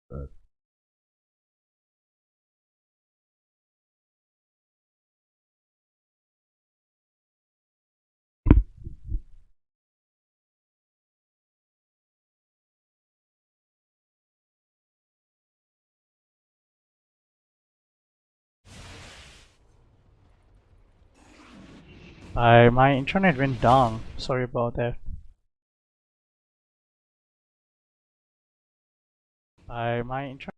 But my internet went down. Sorry about that. My internet.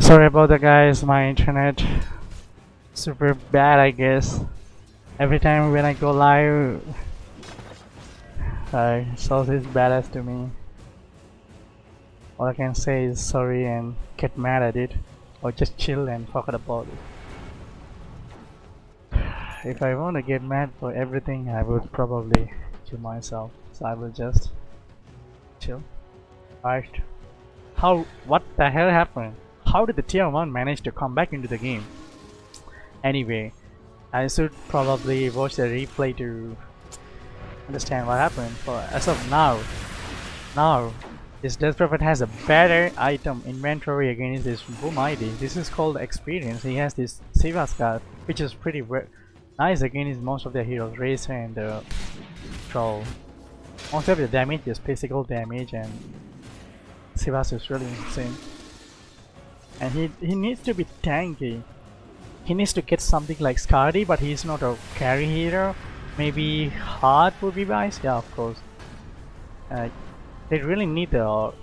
Sorry about that, guys. My internet super bad, I guess. Every time when I go live, it's always badass to me. All I can say is sorry and get mad at it, or just chill and forget about it. If I want to get mad for everything, I would probably kill myself. So I will just chill. Right? What the hell happened? How did the tier 1 manage to come back into the game? Anyway, I should probably watch the replay to understand what happened. For as of now this Death Prophet has a better item inventory against this Boom ID. This is called experience. He has this Siva scar, which is pretty nice against most of the heroes, Racer and Troll. Most of the damage is physical damage, and Sivas is really insane. And he needs to be tanky. He needs to get something like Scardy, but he's not a carry hero. Maybe Hard would be nice. Yeah, of course. They really need the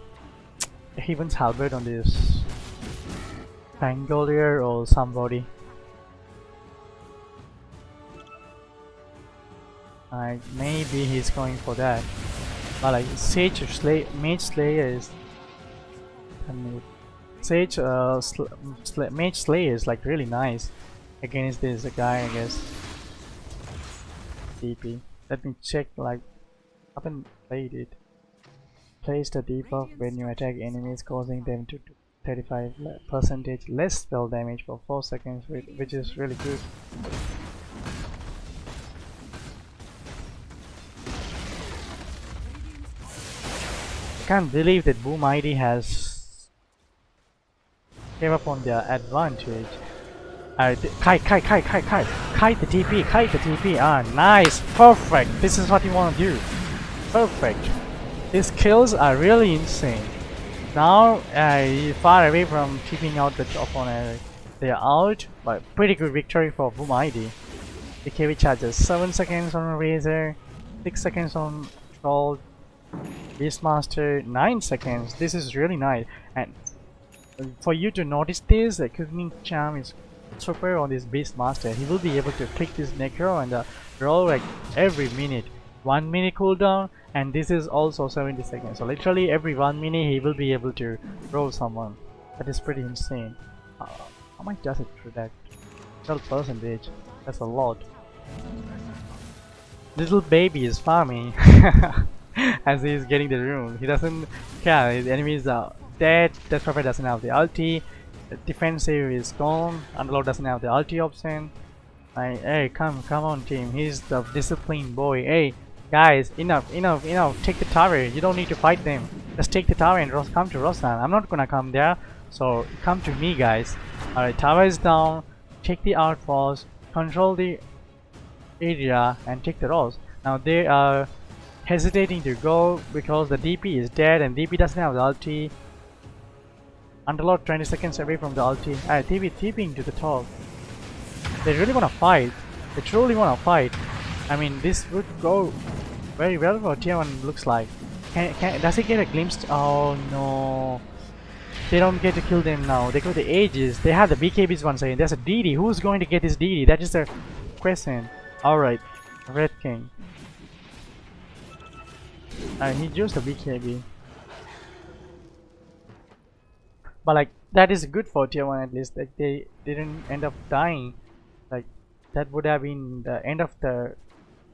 Heaven's Halberd on this Pangolier or somebody. Maybe he's going for that. But like Mage Slayer is. Mage Slayer is like really nice against this guy, I guess. DP. Let me check. Like, I haven't played it. Place the debuff when you attack enemies, causing them to 35% less spell damage for 4 seconds, which is really good. I can't believe that Boom ID has gave up on their advantage. Kite the TP. Ah, nice, perfect. This is what you want to do. Perfect. These kills are really insane. Now he's far away from keeping out the opponent. They are out, but pretty good victory for Boom ID. BKB charges 7 seconds on Razor, 6 seconds on Troll, Beastmaster 9 seconds. This is really nice, and for you to notice this, the cooking charm is super on this Beastmaster. He will be able to click this Necro and roll like every minute. 1 minute cooldown, and this is also 70 seconds. So literally every 1 minute he will be able to roll someone. That is pretty insane. How much does it protect? 12%. That's a lot. Little baby is farming as he is getting the rune. He doesn't care. His enemies are dead. Death Prophet doesn't have the ulti. The defensive is gone. Underlord doesn't have the ulti option. Hey, come on, team. He's the disciplined boy. Hey, guys, enough. Take the tower. You don't need to fight them. Just take the tower and come to Roshan. I'm not gonna come there. So come to me, guys. Alright, tower is down. Take the outpost. Control the area and take the Rose. Now they are hesitating to go because the DP is dead and DP doesn't have the ulti. Underlord 20 seconds away from the ulti. TPing to the top. They really wanna fight. They truly wanna fight. I mean, this would go very well for tier 1, looks like. Does he get a glimpse? Oh no. They don't get to kill them now. They got the Aegis. They have the BKBs once again. There's a DD. Who's going to get this DD? That is the question. Alright. Red King. He used the BKB. But like, that is good for tier 1 at least. Like, they didn't end up dying. Like, that would have been the end of the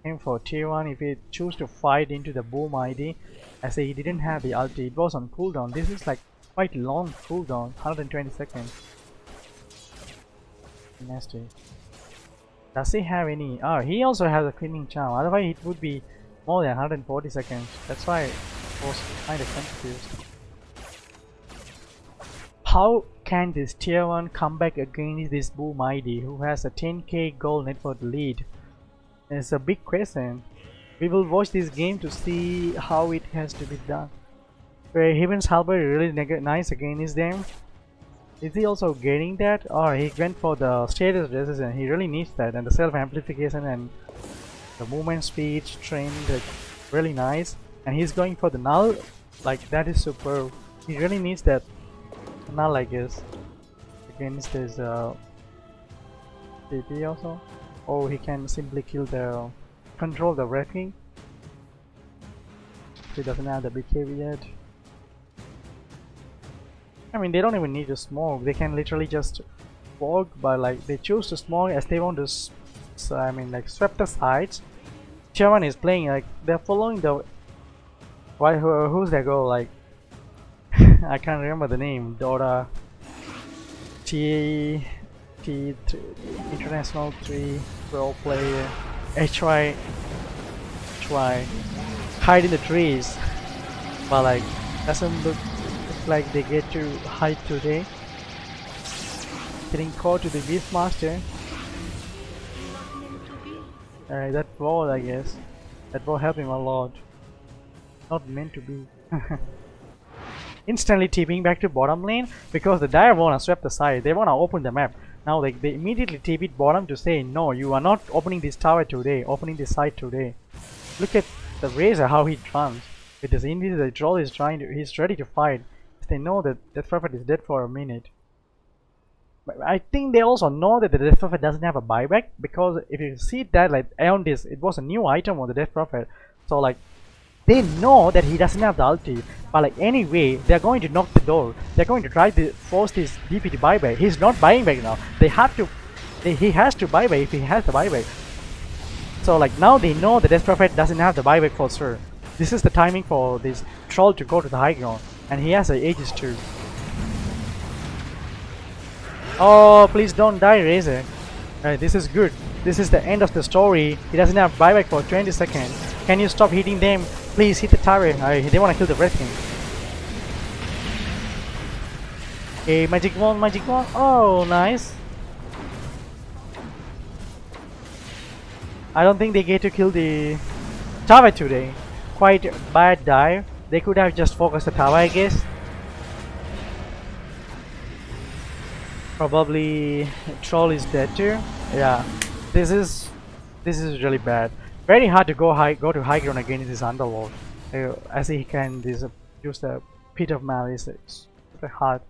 game for tier 1 if he choose to fight into the Boom ID. I say he didn't have the ulti. It was on cooldown. This is like quite long cooldown, 120 seconds. Nasty. Does he have any? Oh, he also has a cleaning charm. Otherwise, it would be more than 140 seconds. That's why I was kind of confused. How can this tier 1 come back against this Boom ID who has a 10k gold net worth lead? It's a big question. We will watch this game to see how it has to be done. Heaven's Halberd is really nice against them. Is he also getting that? Or he went for the status resistance? He really needs that, and the self amplification and the movement speed train, like really nice. And he's going for the null, like that is superb. He really needs that null, I guess, against his DP also. Oh, he can simply kill the control the wrecking. He doesn't have the BKB yet. I mean, they don't even need to smoke. They can literally just walk, but like they choose to smoke as they want to. I mean, like sweep the sides. Tier 1 is playing like they're following the. Why? Who's their goal? Like I can't remember the name. Dota. T3 International 3 Pro Player. HY. Hide in the trees, but like doesn't look like they get to hide today. Getting caught to the Beastmaster. Alright, that wall, I guess. That wall helped him a lot. Not meant to be. Instantly TPing back to bottom lane because the Dire wanna sweep the side. They wanna open the map. Now they immediately TP bottom to say no, you are not opening this tower today, opening this side today. Look at the Razor, how he runs. With his invisible troll, he's ready to fight. They know that Death Prophet is dead for a minute. But I think they also know that the Death Prophet doesn't have a buyback, because if you see that, like around this, it was a new item on the Death Prophet. So like they know that he doesn't have the ulti, but like anyway, they're going to knock the door. They're going to try to force this DP to buyback. He's not buying back now. They have to. He has to buyback if he has the buyback. So like now they know the Death Prophet doesn't have the buyback for sure. This is the timing for this troll to go to the high ground. And he has the Aegis too. Oh, please don't die, Razor. This is good. This is the end of the story. He doesn't have buyback for 20 seconds. Can you stop hitting them? Please hit the tower. They want to kill the Red King. Okay, magic wand. Oh, nice. I don't think they get to kill the tower today. Quite bad dive. They could have just focused the tower, I guess. Probably troll is dead too. Yeah, this is really bad. Very hard to go to high ground against this underlord. As he can use the pit of malice. It's super hard.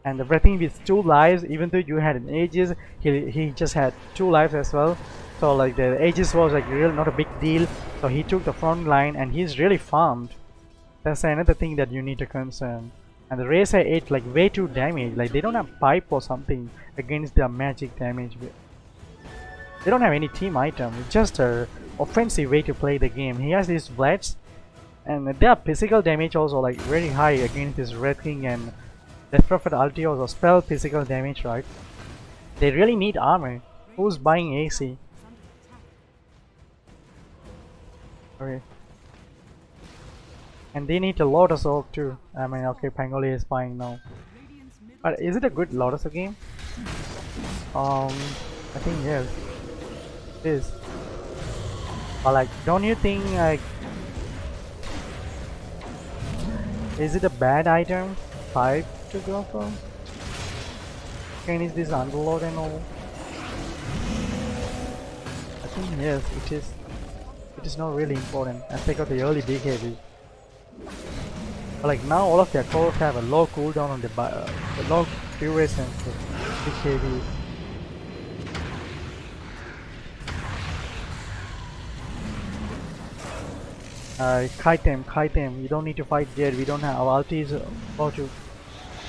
And everything with 2 lives, even though you had an Aegis, he just had 2 lives as well. So like the Aegis was like really not a big deal. So he took the front line and he's really farmed. That's another thing that you need to concern. And the Racer ate like way too damage. Like they don't have pipe or something against their magic damage. They don't have any team item. It's just a offensive way to play the game. He has these blades, and their physical damage also like very high against this Red King and Death Prophet ulti also spell physical damage, right? They really need armor. Who's buying AC? Okay. And they need a Lotus Orb too. I mean, okay, Pangoli is buying now. But is it a good Lotus game? I think yes. It is. But like, don't you think like, is it a bad item? 5 to go for? Can is this underlord and all? I think yes, it is. It is not really important as they got the early BKB. Like now all of their cores have a low cooldown on the low duration for BKB. Kite them, you don't need to fight yet, we don't have, our ulti is about to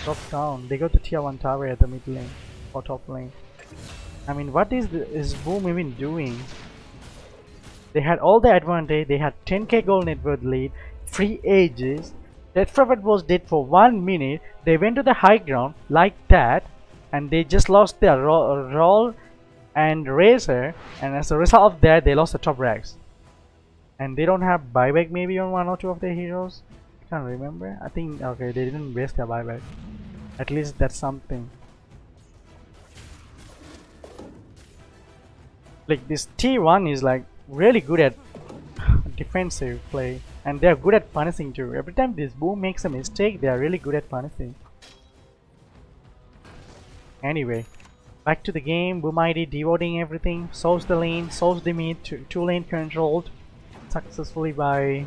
drop down. They got the tier 1 tower at the mid lane or top lane. I mean, what is Boom even doing? They had all the advantage, they had 10k gold net worth lead, free Aegis, Death Prophet was dead for 1 minute, they went to the high ground like that, and they just lost their roll and Razor, and as a result of that they lost the top ranks. And they don't have buyback maybe on 1 or 2 of their heroes? I can't remember. I think, okay, they didn't waste their buyback. At least that's something. Like this T1 is like really good at defensive play, and they're good at punishing too. Every time this Boom makes a mistake, they are really good at punishing. Anyway, back to the game. Boom ID devoting everything, solves the lane, solves the mid, 2 lane controlled successfully by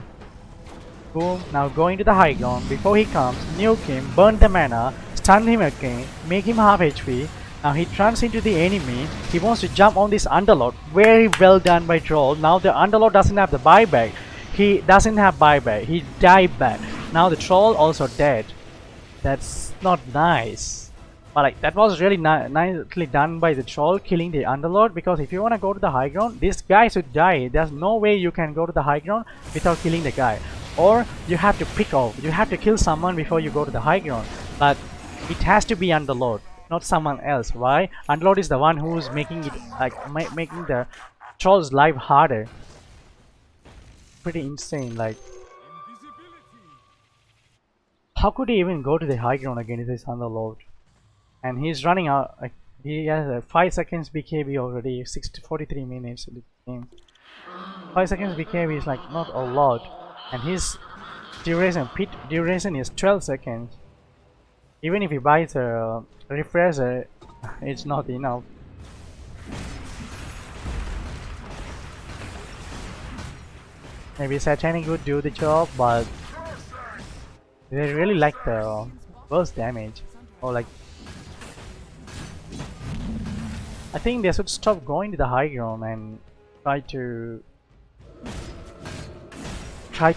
Boom. Now going to the high ground. Before he comes, nuke him, burn the mana, stun him again, make him half HP. Now he turns into the enemy. He wants to jump on this underlord. Very well done by Troll. Now the underlord doesn't have the buyback. He doesn't have buyback. He died back. Now the Troll also dead. That's not nice. But like that was really nicely done by the Troll, killing the underlord. Because if you want to go to the high ground, this guy should die. There's no way you can go to the high ground without killing the guy. Or you have to pick off. You have to kill someone before you go to the high ground. But it has to be underlord, not someone else. Why? Underlord is the one who's making it like making the Troll's life harder. Pretty insane. Like, how could he even go to the high ground against this underlord? And he's running out. Like, he has a 5 seconds BKB already. 43 minutes in the game. 5 seconds BKB is like not a lot, and his pit duration is 12 seconds. Even if he buys a refresher, it's not enough. Maybe Satanic would do the job, but they really like the burst damage. Or like, I think they should stop going to the high ground and try to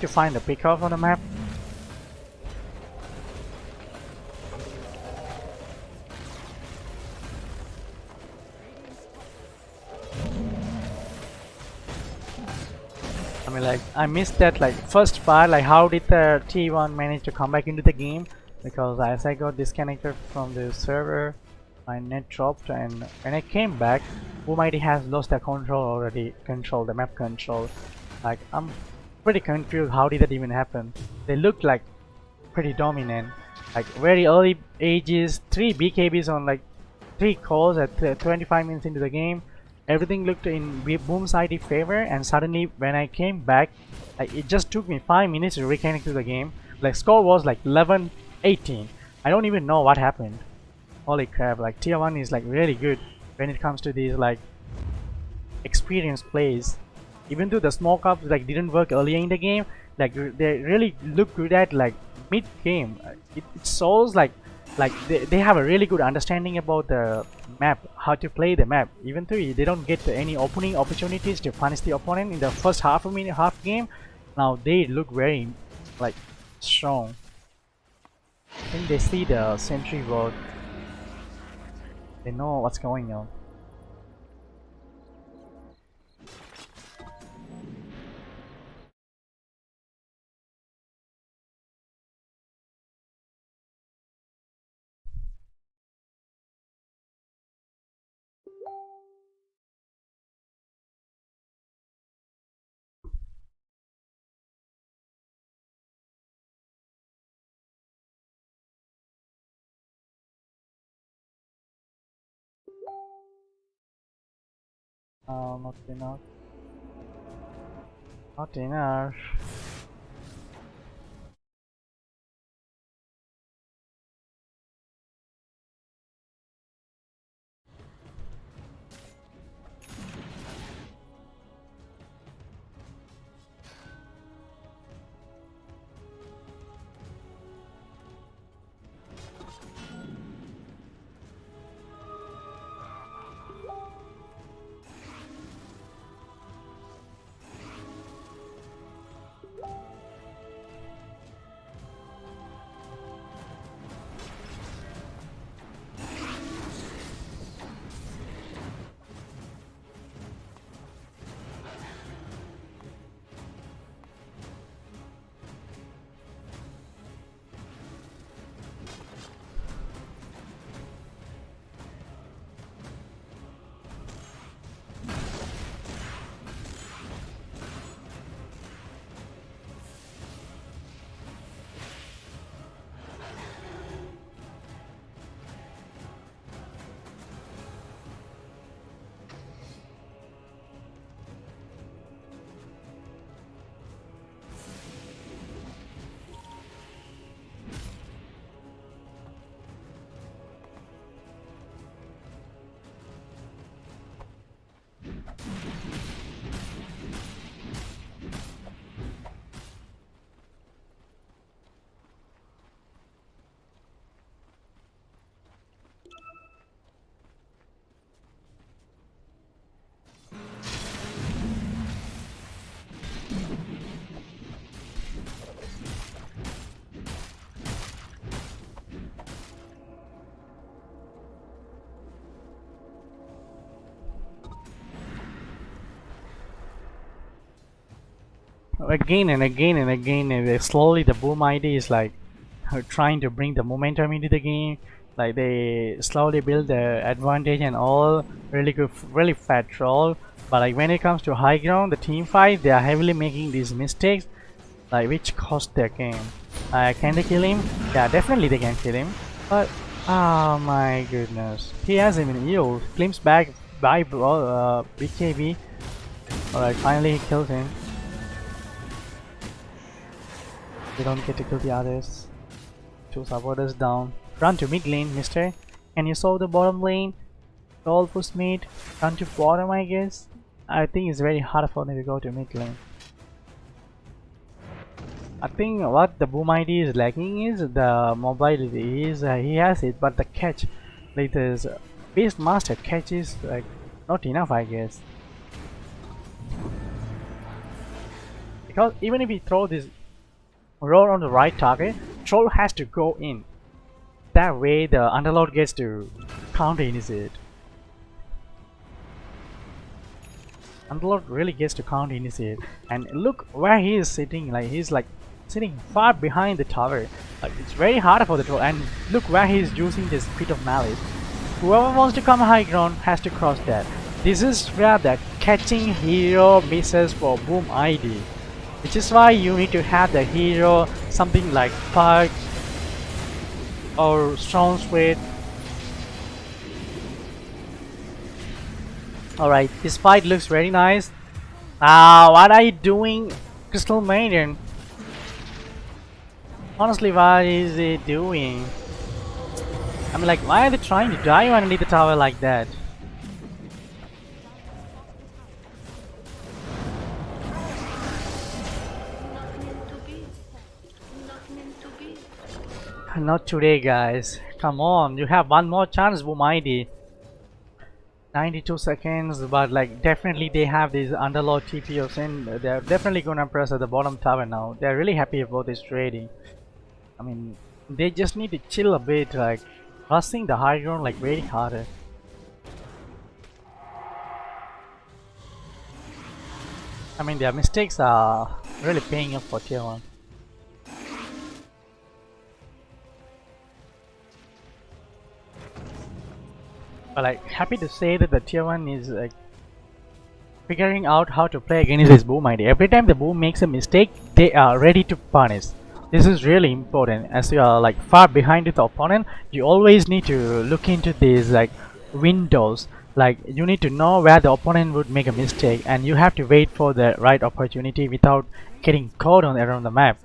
find a pickoff on the map. I mean, like, I missed that like first part, like how did the T1 manage to come back into the game, because as I got disconnected from the server, my net dropped, and when I came back, Boom ID has lost their control already, the map control. Like, I'm pretty confused how did that even happen. They looked like pretty dominant, like very early ages, 3 BKBs on like 3 calls at 25 minutes into the game. Everything looked in Boom's ID favor, and suddenly when I came back, like, it just took me 5 minutes to reconnect to the game. Like, score was like 11-18. I don't even know what happened. Holy crap, like tier 1 is like really good when it comes to these like experienced plays. Even though the smoke ups like didn't work earlier in the game, like they really look good at like mid game. It shows like they have a really good understanding about the map, how to play the map. Even though they don't get any opening opportunities to punish the opponent in the first half game, now they look very like strong. I think they see the sentry ward. They know what's going on. Not enough. Not enough. Again and again and again, and slowly the boom ID is like trying to bring the momentum into the game. Like they slowly build the advantage and all, really good, really fat troll. But like when it comes to high ground, the team fight, they are heavily making these mistakes, like which cost their game. Can they kill him? Yeah, definitely they can kill him. But oh my goodness, he has him in heal. Glimpse back by BKB. Alright, finally he kills him. They don't get to kill the others. Two supporters down. Run to mid lane, mister. Can you solve the bottom lane? All push mid. Run to bottom, I guess. I think it's very hard for them to go to mid lane. I think what the boom ID is lacking is the mobility. He has it, but the catch, like this beast master catch is like not enough, I guess. Because even if we throw this roll on the right target, troll has to go in. That way the underlord gets to counter initiate. Underlord really gets to counter initiate. And look where he is sitting, like he's like sitting far behind the tower. Like it's very hard for the troll, and look where he is using this Pit of Malice. Whoever wants to come high ground has to cross that. This is where the catching hero misses for boom ID. Which is why you need to have the hero something like Pug or Strong Sweat. Alright, this fight looks very nice. What are you doing, Crystal Maiden? Honestly, what is it doing? I mean, like, why are they trying to dive underneath the tower like that? Not today, guys. Come on, you have one more chance, Boomidi. 92 seconds, but like definitely they have these underlord TPOs in. They're definitely gonna press at the bottom tower now. They're really happy about this trading. I mean, they just need to chill a bit, like rushing the high ground like very harder. I mean, their mistakes are really paying off for tier 1. But like, happy to say that the tier 1 is like figuring out how to play against this boom idea. Every time the boom makes a mistake, they are ready to punish. This is really important. As you are like far behind the opponent, you always need to look into these like windows. Like you need to know where the opponent would make a mistake, and you have to wait for the right opportunity without getting caught on around the map.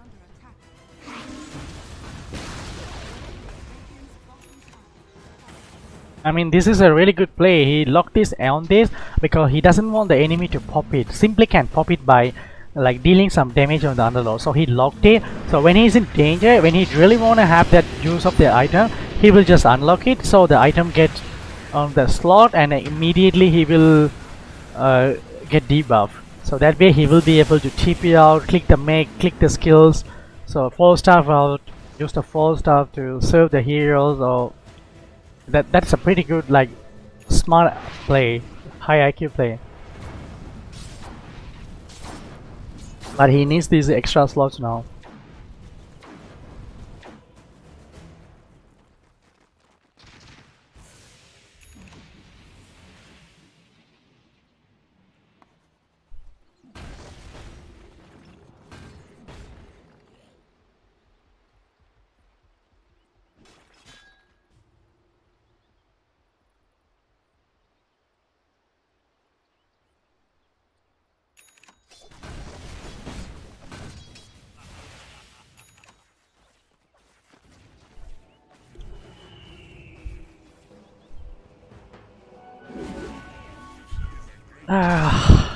I mean, this is a really good play. He locked this on this because he doesn't want the enemy to pop it. Simply can pop it by like dealing some damage on the underlord. So he locked it. So when he's in danger, when he really want to have that use of the item, he will just unlock it. So the item gets on the slot, and immediately he will get debuff. So that way he will be able to TP out, click the make, click the skills. So 4-star out, use the 4-star to serve the heroes, or that's a pretty good like smart play, high IQ play. But he needs these extra slots now.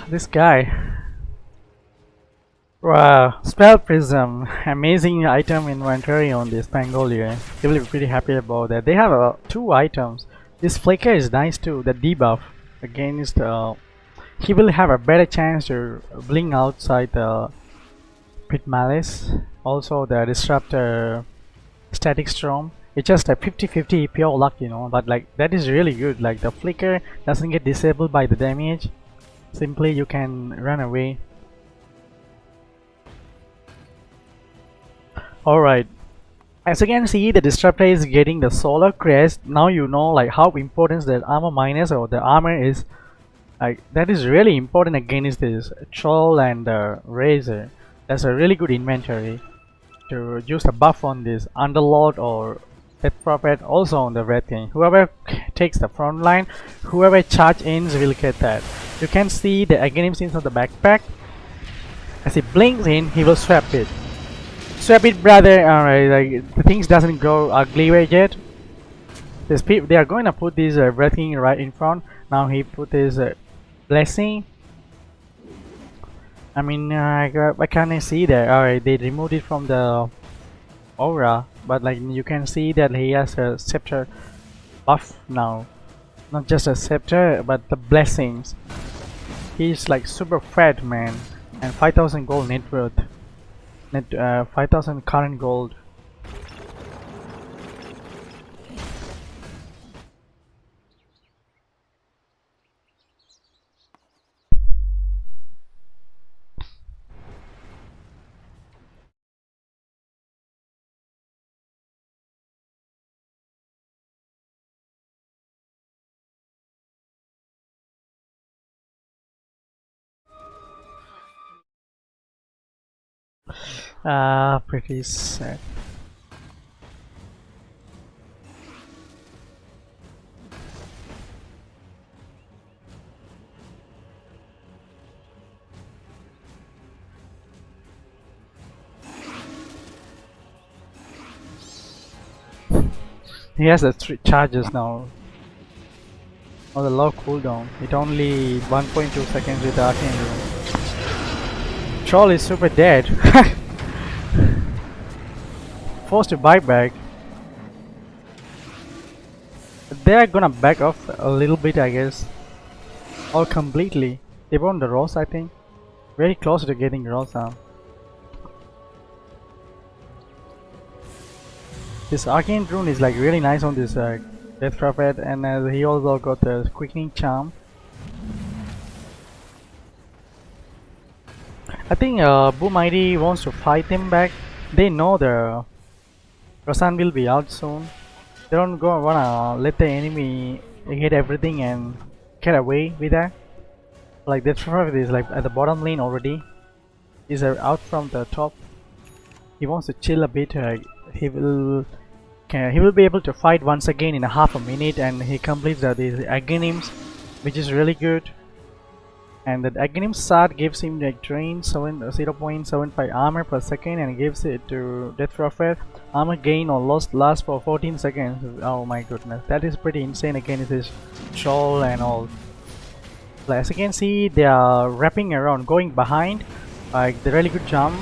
This guy. Wow, Spell Prism, amazing item inventory on this Pangolier. They will be pretty happy about that. They have 2 items. This Flicker is nice too, the debuff against he will have a better chance to blink outside the Pit Malice. Also the Disruptor Static Storm. It's just a 50-50 pure luck, you know, but like that is really good. Like the Flicker doesn't get disabled by the damage. Simply you can run away. Alright, as you can see, the Disruptor is getting the Solar Crest. Now you know like how important the armor minus or the armor is. Like that is really important against this Troll and Razor. That's a really good inventory to use a buff on this Underlord or Death Prophet, also on the Red King. Whoever takes the front line, whoever charge ins will get that. You can see the Aghanim scenes on the backpack. As he blinks in, he will swap it. Swap it, brother. Alright, like the things doesn't go ugly way yet. They are going to put this Red King right in front. Now he put his Blessing. I mean, why can't I see that? Alright, they removed it from the aura, but like you can see that he has a scepter buff now. Not just a scepter, but the blessings. He's like super fat, man, and 5,000 gold net worth. 5,000 current gold. Pretty sad. He has the three charges now. Oh, the low cooldown. It only 1.2 seconds with the arcane rune. Troll is super dead. Forced to buy back. They're gonna back off a little bit, I guess. Or completely. They want the Rose, I think. Very close to getting Rose now. This arcane rune is like really nice on this Death Prophet, and he also got the quickening charm. I think Boom ID wants to fight him back. They know the Rasan will be out soon. They don't wanna let the enemy hit everything and get away with that. Like Death Prophet is like at the bottom lane already. He's out from the top. He wants to chill a bit. He will be able to fight once again in a half a minute, and he completes these Aghanims, which is really good. And the Aghanim Sard gives him like drain 0.75 armor per second, and gives it to Death Prophet. Armor gain or loss lasts for 14 seconds. Oh my goodness, that is pretty insane against his troll and all. As you can see, they are wrapping around, going behind, like the really good jump,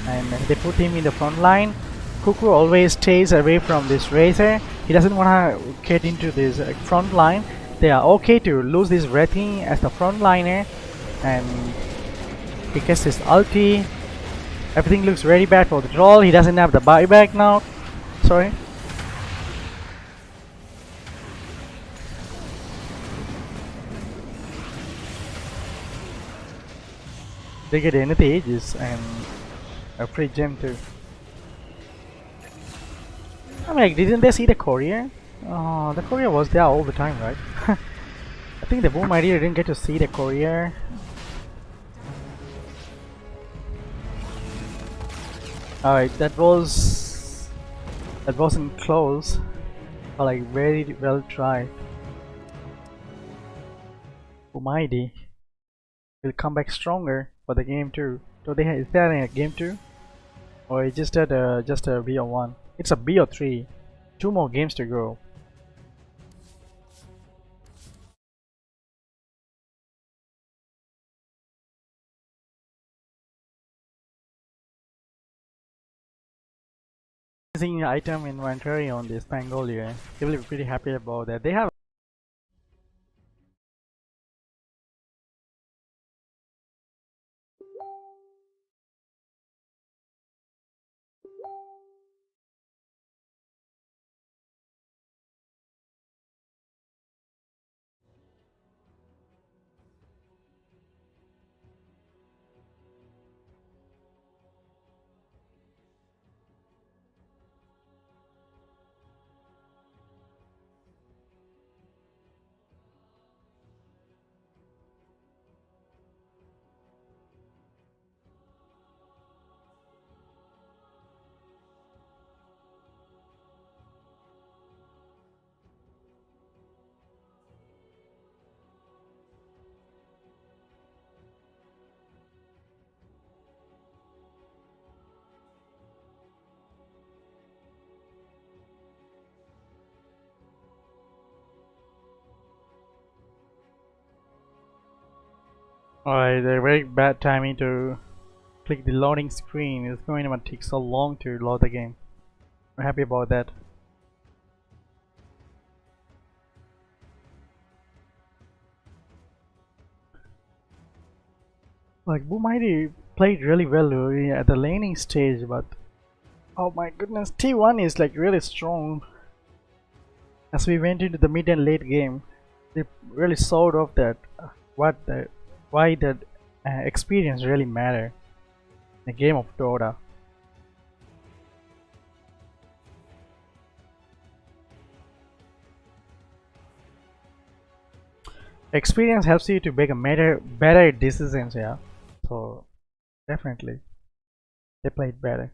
and they put him in the front line. Cuckoo always stays away from this Razor. He doesn't want to get into this front line. They are okay to lose this Wraithing as the front liner, and he gets his ulti. Everything looks very bad for the troll. He doesn't have the buyback now. Sorry. They get Enity Aegis and a free gem too. I'm like, didn't they see the courier? Oh, the courier was there all the time, right? I think the Boom idea didn't get to see the courier. Alright, that wasn't close, but like very well tried. Boom will come back stronger for the game 2. So is there a game 2? Or is just a BO1? It's a BO3. 2 more games to go. Amazing item inventory on this Pangolier. They will be pretty happy about that. They have alright, they're very bad timing to click the loading screen. It's going to take so long to load the game. I'm happy about that. Like Boom ID played really well at the laning stage, but oh my goodness, T1 is like really strong. As we went into the mid and late game, they really showed off that why that experience really matter in a game of Dota. Experience helps you to make a better decisions, yeah. So definitely they played better.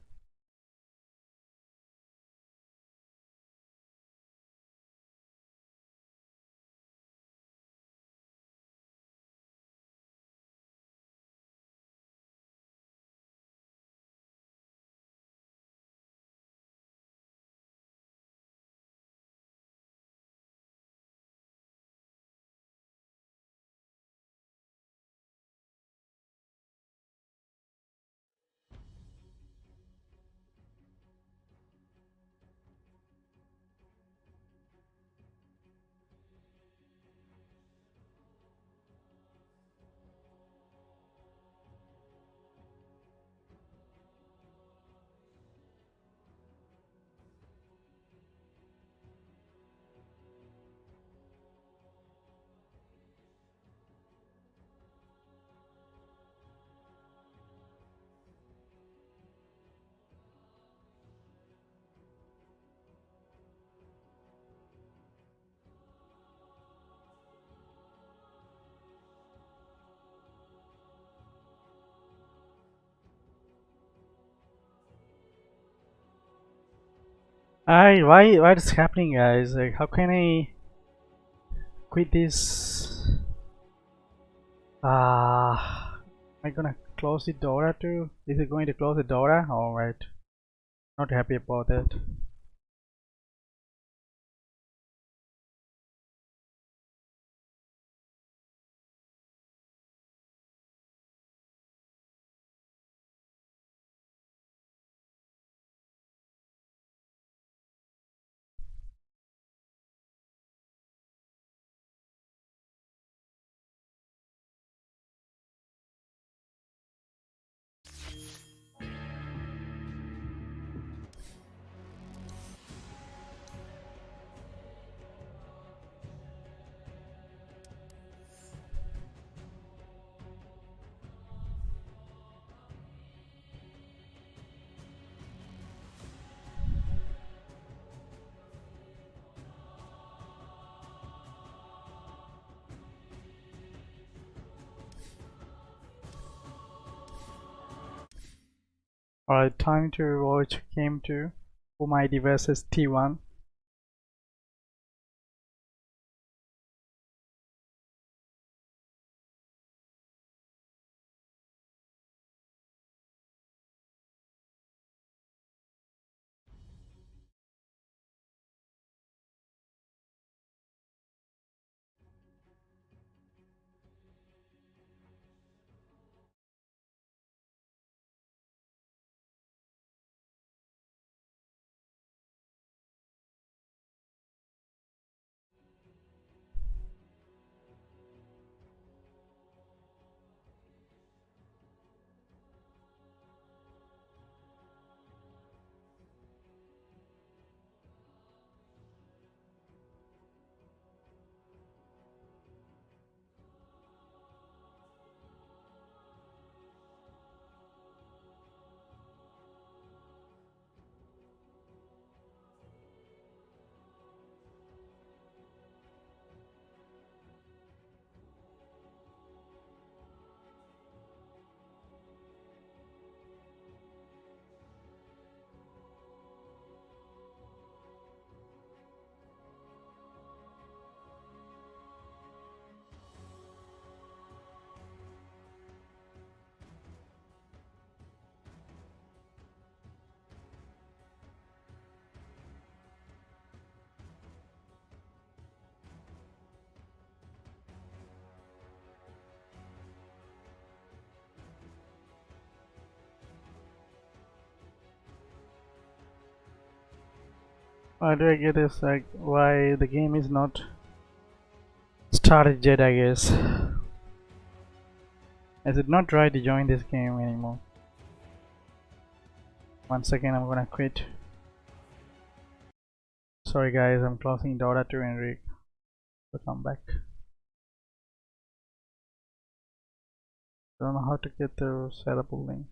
Why is happening, guys? Like, how can I quit this? Am I gonna close the Dota too? Is it going to close the Dota? Alright. Not happy about that. Alright, time to watch game 2. Umaidi versus T1. Why do I get this? Like, why the game is not started yet, I guess. I did not try to join this game anymore. 1 second, I'm gonna quit. Sorry guys, I'm closing Dota 2 and Rick. So come back. Don't know how to get the setup link.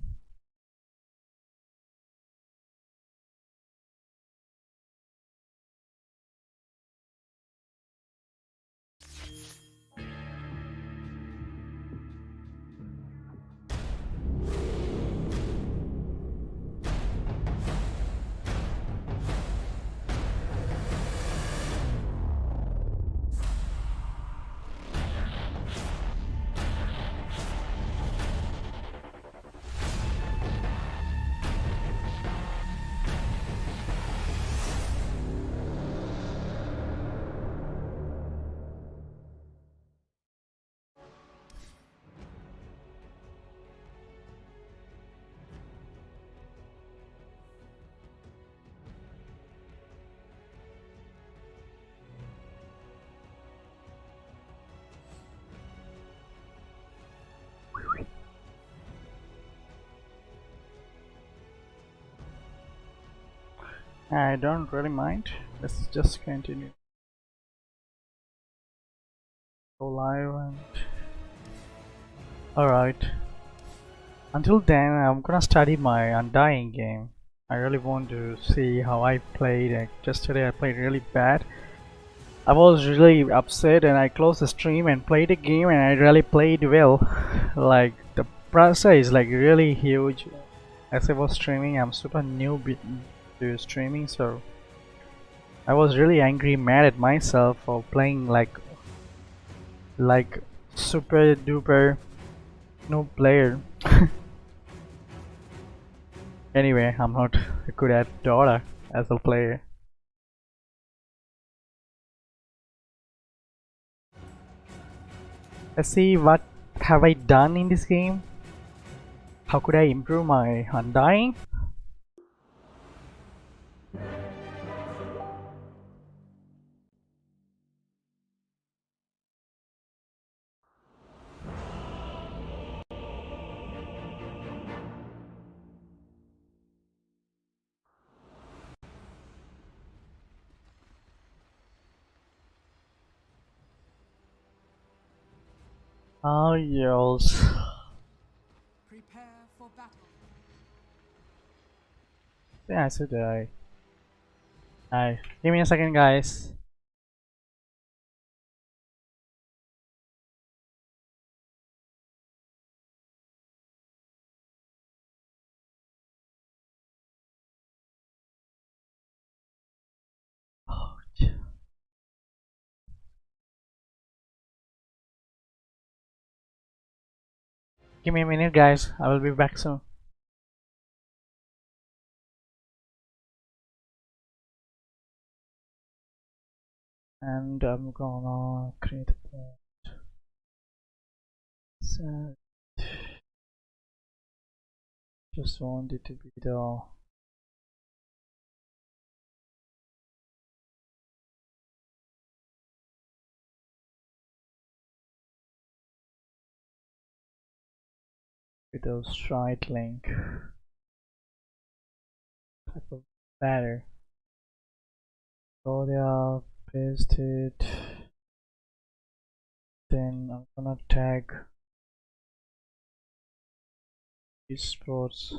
I don't really mind. Let's just continue. Go live and alright. Until then, I'm gonna study my Undying game. I really want to see how I played. Yesterday I played really bad. I was really upset and I closed the stream and played the game and I really played well. Like the process is like really huge. As I was streaming, I'm super new to streaming, so I was really angry, mad at myself for playing like super duper no player. Anyway, I'm not good at Dota as a player. Let's see what have I done in this game. How could I improve my undying? Oh, yes. Prepare for battle. Yeah, so did I. Give me a second, guys. Give me a minute, guys. I will be back soon. And I'm gonna create a point. So just want it to be the with a straight link type of banner. Go there, paste it. Then I'm gonna tag Esports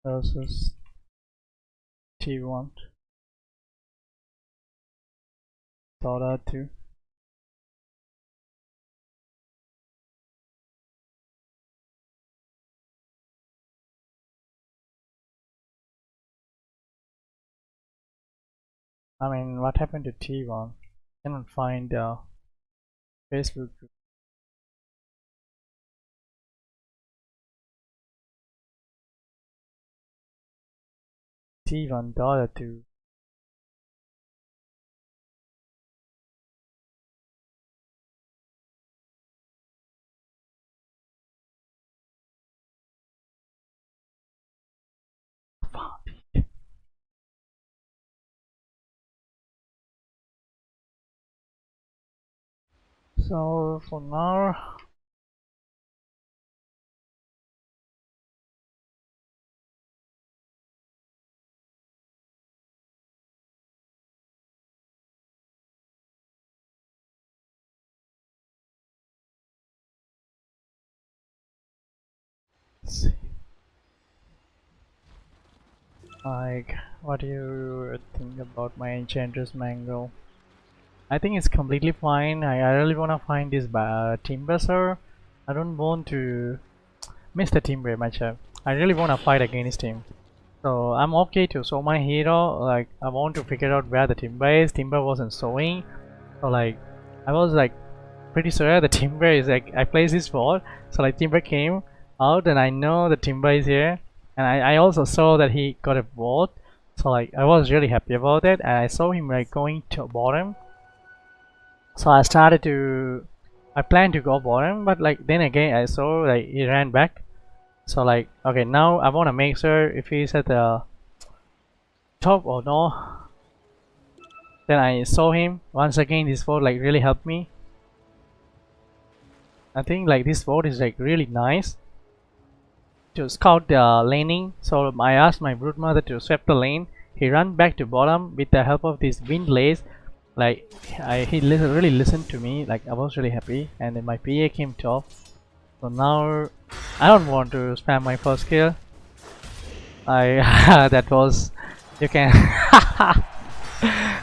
versus T1 Dota 2. I mean, what happened to T1? Cannot find Facebook group. T1 Dota 2. So for now, let's see. Like, what do you think about my Enchantress Mango? I think it's completely fine. I really wanna find this Timber, sir. I don't want to miss the Timber matchup. I really wanna fight against him. So I'm okay to show my hero. Like, I want to figure out where the Timber is. Timber wasn't showing. So like, I was like pretty sure the Timber is like, I placed this wall. So like Timber came out and I know the Timber is here. And I also saw that he got a vote. So like, I was really happy about it. And I saw him like going to bottom. So I planned to go bottom, but like then again I saw like he ran back. So like, okay, now I want to make sure if he's at the top or no. Then I saw him once again. This vote like really helped me. I think like this vote is like really nice to scout the laning. So I asked my brood mother to sweep the lane. He ran back to bottom with the help of this wind lace. Like he really listened to me. Like I was really happy, and then my PA came top. So now I don't want to spam my first kill. That was, you can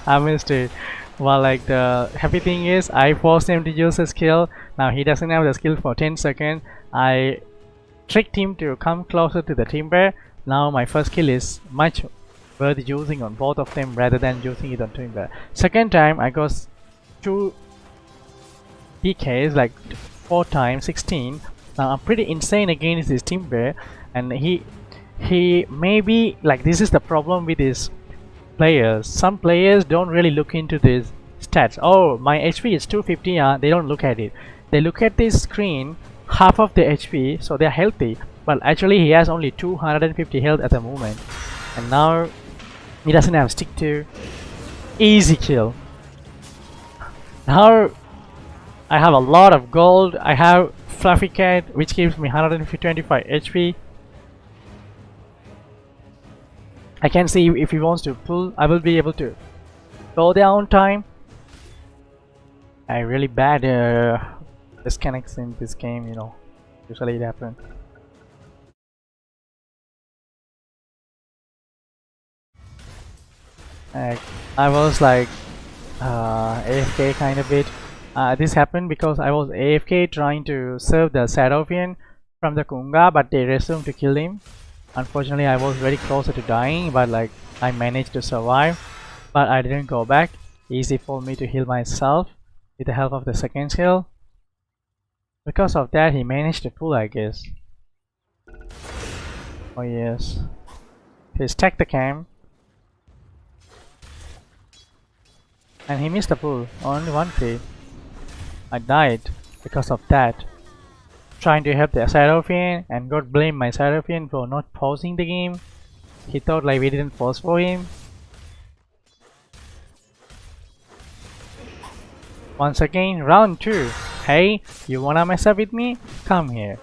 I missed it. Well, like the happy thing is I forced him to use his skill. Now he doesn't have the skill for 10 seconds. I tricked him to come closer to the timber. Now my first kill is much worth using on both of them rather than using it on Twin Bear. Second time I got 2 PKs, like 4 times 16. Now I'm pretty insane against this Team Bear, and he maybe, like, this is the problem with his players. Some players don't really look into these stats. Oh, my HP is 250. They don't look at it. They look at this screen, half of the HP, so they're healthy, but actually he has only 250 health at the moment, and now he doesn't have stick 2. Easy kill. Now I have a lot of gold. I have Fluffy Cat, which gives me 125 HP. I can see if he wants to pull, I will be able to go there on time. I really bad disconnects in this game, you know. Usually it happens. I was like AFK kind of bit. This happened because I was AFK trying to serve the Sadovian from the Kunga, but they resumed to kill him. Unfortunately, I was very close to dying, but like I managed to survive. But I didn't go back. Easy for me to heal myself with the help of the second skill. Because of that, he managed to pull, I guess. Oh yes. He stacked the cam. And he missed the pull. Only 1 crit. I died because of that. Trying to help the Seraphine and got blamed my Seraphine for not pausing the game. He thought like we didn't pause for him. Once again, round 2. Hey, you wanna mess up with me? Come here.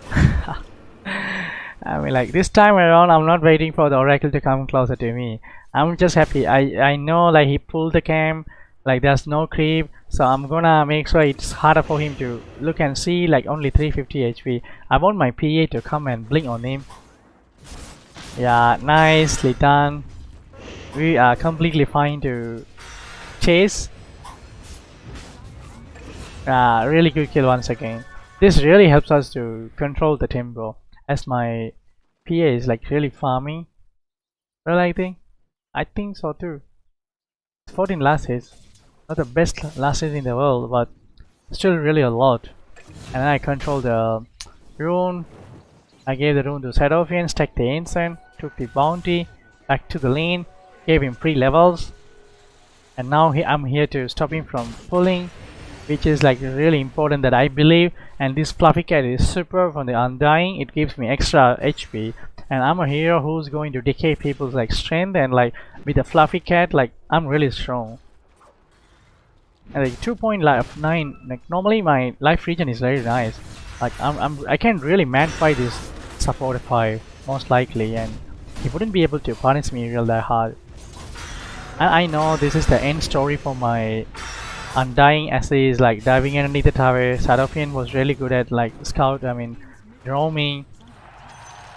I mean, like, this time around I'm not waiting for the Oracle to come closer to me. I'm just happy. I know like he pulled the cam, like there's no creep, so I'm gonna make sure it's harder for him to look and see, like only 350 HP. I want my PA to come and blink on him. Yeah, nicely done. We are completely fine to chase. Really good kill once again. This really helps us to control the tempo, as my PA is like really farming. Well, I think so too. 14 last hits. Not the best last hit in the world, but still really a lot. And then I control the rune. I gave the rune to Sadovian, stacked the incense, took the bounty, back to the lane, gave him 3 levels. And now I'm here to stop him from pulling, which is like really important that I believe. And this Fluffy Cat is super from the Undying. It gives me extra HP, and I'm a hero who's going to decay people's like strength, and like with the Fluffy Cat, like I'm really strong. And like 2.9, like normally my life regen is very nice. Like I can really man fight this support 5 most likely, and he wouldn't be able to punish me real that hard. And I know this is the end story for my Undying, as he is like diving underneath the tower. Sadovian was really good at like scout, roaming.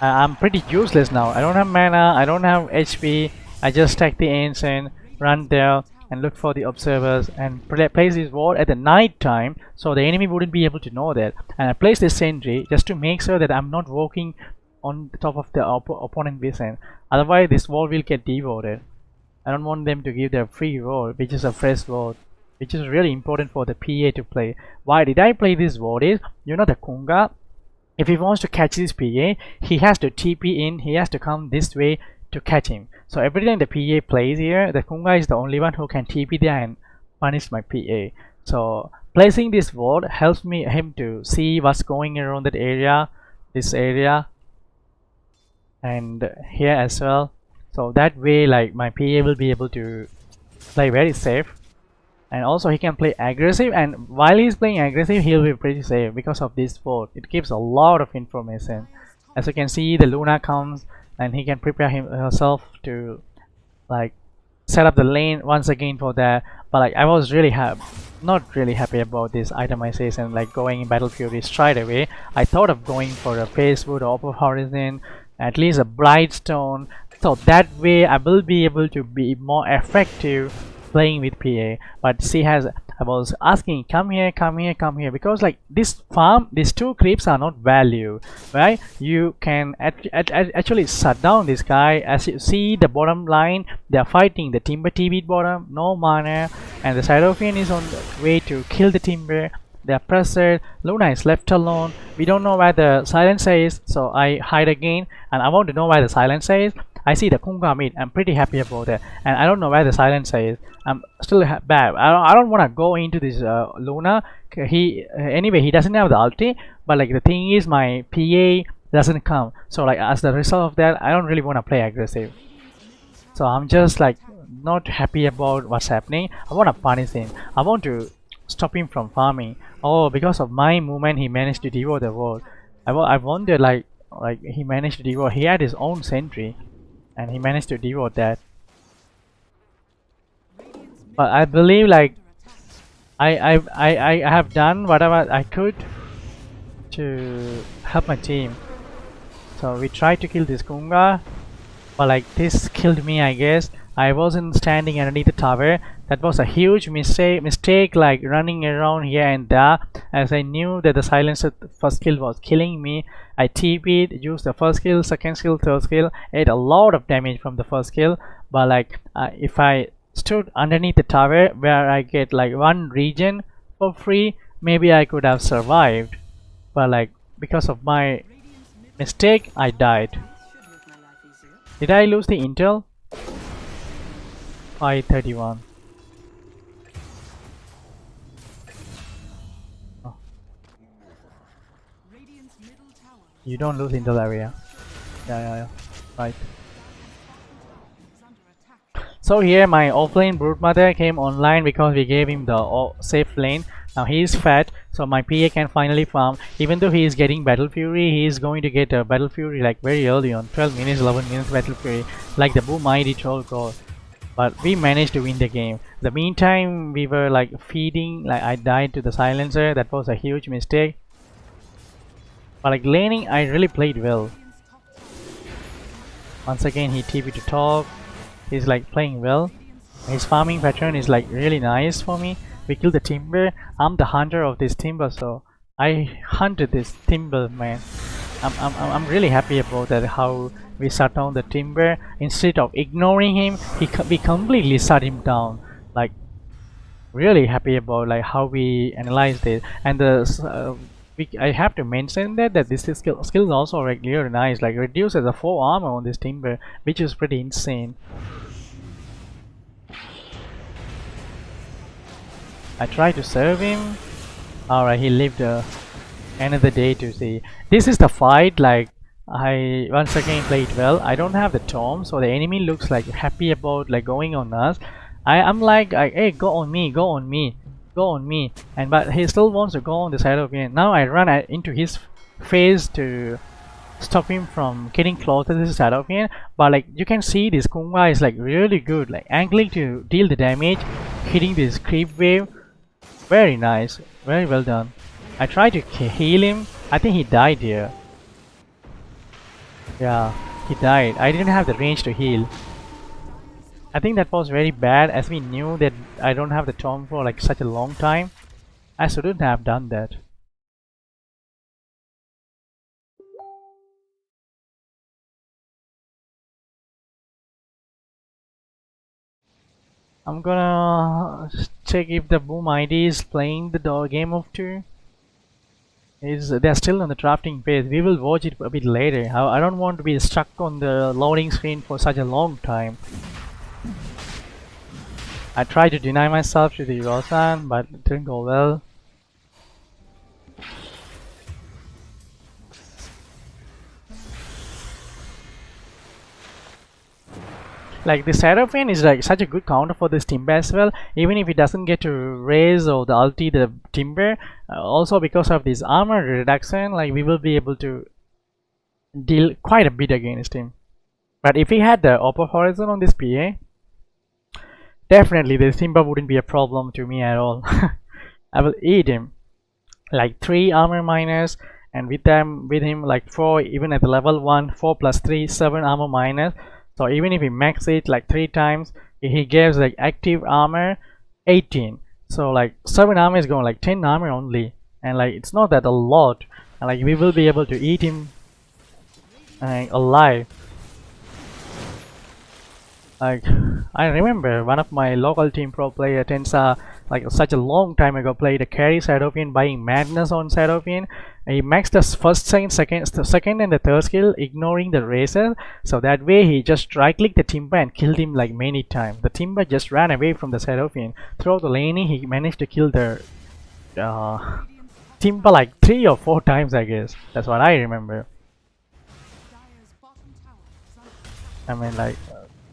I'm pretty useless now. I don't have mana, I don't have HP. I just stack the ancient, run there and look for the observers, and place this ward at the night time so the enemy wouldn't be able to know that. And I place this sentry just to make sure that I'm not walking on the top of the opponent vision. Otherwise this wall will get devoted. I don't want them to give their free ward, which is a fresh ward, which is really important for the PA to play. Why did I play this ward is, you know, the Kunga, if he wants to catch this PA, he has to TP in, he has to come this way to catch him. So every time the PA plays here, the Kunga is the only one who can TP there and punish my PA. So placing this ward helps him to see what's going around that area, this area, and here as well. So that way like my PA will be able to play very safe. And also he can play aggressive, and while he's playing aggressive he'll be pretty safe because of this ward. It gives a lot of information. As you can see, the Luna comes and he can prepare himself to like set up the lane once again for that. But like I was really not really happy about this itemization, like going in Battle Fury straight away. I thought of going for a Pacewood or Upper Horizon, at least a Brightstone, so that way I will be able to be more effective playing with PA, but she has. I was asking, come here, come here, come here, because like this farm, these two creeps are not value, right? You can actually shut down this guy. As you see the bottom line, they are fighting the Timber TV bottom, no mana, and the Cyropian is on the way to kill the Timber. They are pressed. Luna is left alone. We don't know where the silencer is, so I hide again, and I want to know where the silencer is. I see the Kunga mid. I'm pretty happy about that, and I don't know where the silencer is. I'm still bad. I don't want to go into this Luna. Anyway, he doesn't have the ulti, but like the thing is, my PA doesn't come. So like as the result of that, I don't really want to play aggressive. So I'm just like not happy about what's happening. I want to punish him. I want to stop him from farming. Oh, because of my movement, he managed to devour the world. I wondered like he managed to devour. He had his own sentry, and he managed to devour that. But I believe like I have done whatever I could to help my team. So we tried to kill this Kunga, but like this killed me, I guess. I wasn't standing underneath the tower. That was a huge mistake, like running around here and there, as I knew that the silencer first kill was killing me. I TP'd, used the first kill, second skill, third skill, ate a lot of damage from the first kill. But like if I stood underneath the tower where I get like one region for free, maybe I could have survived. But like because of my mistake, I died. Did I lose the intel? 531. Oh. You don't lose intel area. Yeah. Right. So here my offlane Broodmother came online because we gave him the safe lane. Now he is fat, so my PA can finally farm. Even though he is getting Battle Fury, he is going to get a Battle Fury like very early on, 12 minutes, 11 minutes Battle Fury, like the Boom ID troll call. But we managed to win the game. The meantime, we were like feeding, like I died to the silencer. That was a huge mistake. But like laning, I really played well. Once again, he TP to top. He's like playing well. His farming pattern is like really nice for me. We killed the Timber. I'm the hunter of this Timber, so I hunted this Timber, man. I'm really happy about that, how we shut down the Timber. Instead of ignoring him, we completely shut him down. Like really happy about like how we analyzed it. And the I have to mention that this skill is also like really nice. Like reduces the 4 armor on this Timber, which is pretty insane. I tried to serve him. Alright, he lived another day to see. This is the fight. Like I once again played well. I don't have the Tom, so the enemy looks like happy about like going on us. I'm like, hey, go on me, go on me, go on me, and but he still wants to go on the side of me. Now I run into his face to stop him from getting closer to the side of him. But like you can see, this Kunga is like really good, like angling to deal the damage, hitting this creep wave. Very nice, very well done. I tried to heal him. I think he died here. Yeah, he died. I didn't have the range to heal. I think that was very bad, as we knew that I don't have the Tom for like such a long time. I shouldn't have done that. I'm gonna check if the Boom ID is playing the game of 2. They're still on the drafting phase. We will watch it a bit later. I don't want to be stuck on the loading screen for such a long time. I tried to deny myself to the Rosan, but it didn't go well. Like the Seraphine is like such a good counter for this Timber as well, even if it doesn't get to raise or the ulti the Timber. Also because of this armor reduction, like we will be able to deal quite a bit against him. But if he had the upper horizon on this PA, definitely this Timber wouldn't be a problem to me at all. I will eat him. Like 3 armor minus, and with him like 4, even at the level 1, 4 plus 3, 7 armor minus. So even if he max it like 3 times, he gives like active armor 18. So like 7 armor is going like 10 armor only, and like it's not that a lot, and like we will be able to eat him alive. Like I remember one of my local team pro player Tensa, like such a long time ago, played a carry Cydopian buying madness on Cydopian. He maxed the first, second and the third skill, ignoring the racer. So that way he just right clicked the Timber and killed him like many times. The Timber just ran away from the Cydopian. Throughout the laning he managed to kill the Timber like 3 or 4 times, I guess. That's what I remember. I mean like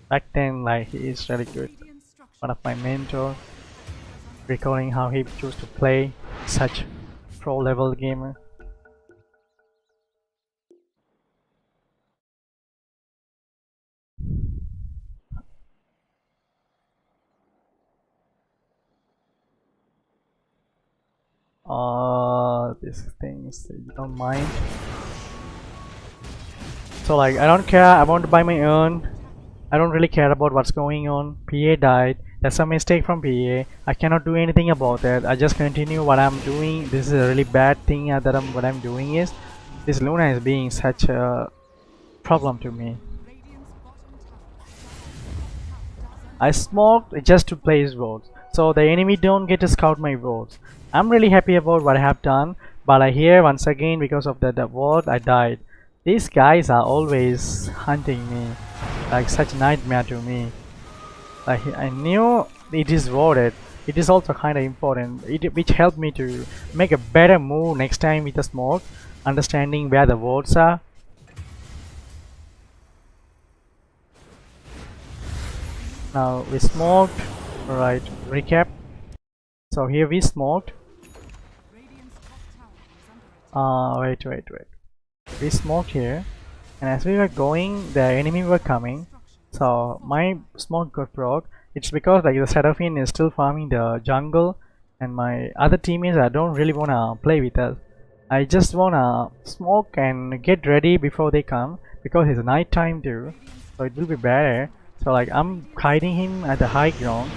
back then, like he is really good. One of my mentors, recalling how he chose to play such pro level gamer. These things, you don't mind. So like I don't care, I want to buy my own. I don't really care about what's going on. PA died. That's a mistake from PA. I cannot do anything about that. I just continue what I'm doing. This is a really bad thing that what I'm doing is this Luna is being such a problem to me. I smoked just to place votes, so the enemy don't get to scout my votes. I'm really happy about what I have done, but I hear once again because of the vote I died. These guys are always hunting me, like such nightmare to me. Like I knew it is voted. It is also kind of important, which helped me to make a better move next time with the smoke, understanding where the votes are. Now we smoked, right? Recap. So here we smoked. Wait. We smoked here, and as we were going, the enemy were coming. So my smoke got broke. It's because like the Seraphine is still farming the jungle, and my other teammates I don't really wanna play with us. I just wanna smoke and get ready before they come, because it's night time too, so it will be better. So like I'm hiding him at the high ground.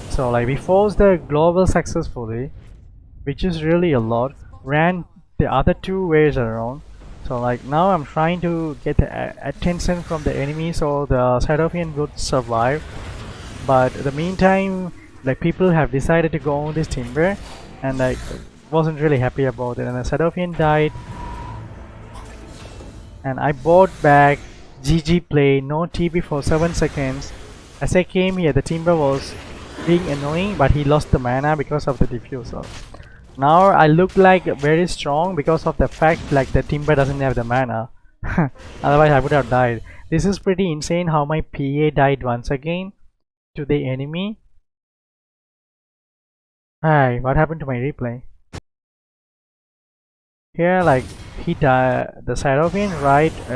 So like we forced the global successfully, which is really a lot. Ran the other 2 ways around. So like now I'm trying to get the attention from the enemy so the Cydopian would survive. But in the meantime, like people have decided to go on this Timber, and like wasn't really happy about it, and the Cydopian died. And I bought back GG play, no TP for 7 seconds. As I came here, the Timber was being annoying, but he lost the mana because of the diffuser. Now I look like very strong because of the fact like the Timber doesn't have the mana. Otherwise I would have died. This is pretty insane how my PA died once again to the enemy. Hi, what happened to my replay? Here like he died, the Cydopian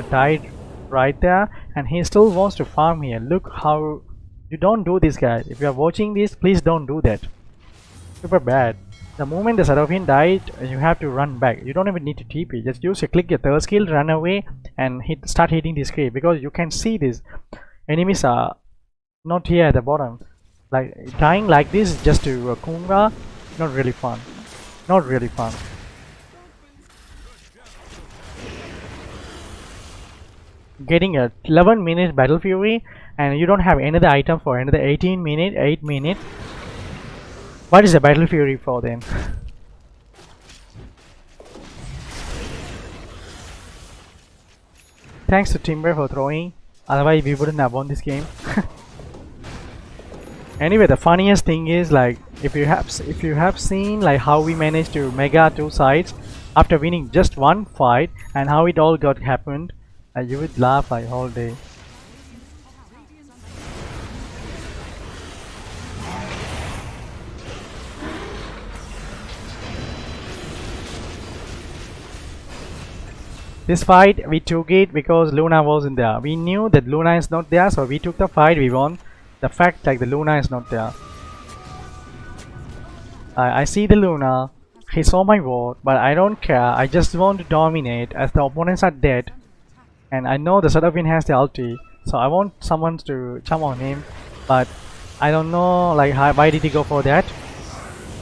died right there, and he still wants to farm here. Look how you don't do this, guys. If you are watching this, please don't do that. Super bad. The moment the Cydopian died, you have to run back. You don't even need to TP. Just click your third skill, run away, and start hitting this creep, because you can see this enemies are not here at the bottom. Like dying like this just to Kunga, not really fun. Not really fun. Getting a 11-minute battle fury, and you don't have another item for another 8 minutes. What is a battle fury for then? Thanks to Timber for throwing, otherwise we wouldn't have won this game. Anyway, the funniest thing is like if you have seen like how we managed to mega 2 sides after winning just 1 fight, and how it all got happened, you would laugh like all day. This fight we took it because Luna wasn't there. We knew that Luna is not there, so we took the fight, we won. The fact like the Luna is not there. I see the Luna, he saw my vote, but I don't care. I just want to dominate as the opponents are dead. And I know the Cydopian has the ulti, so I want someone to jump on him, but I don't know like why did he go for that,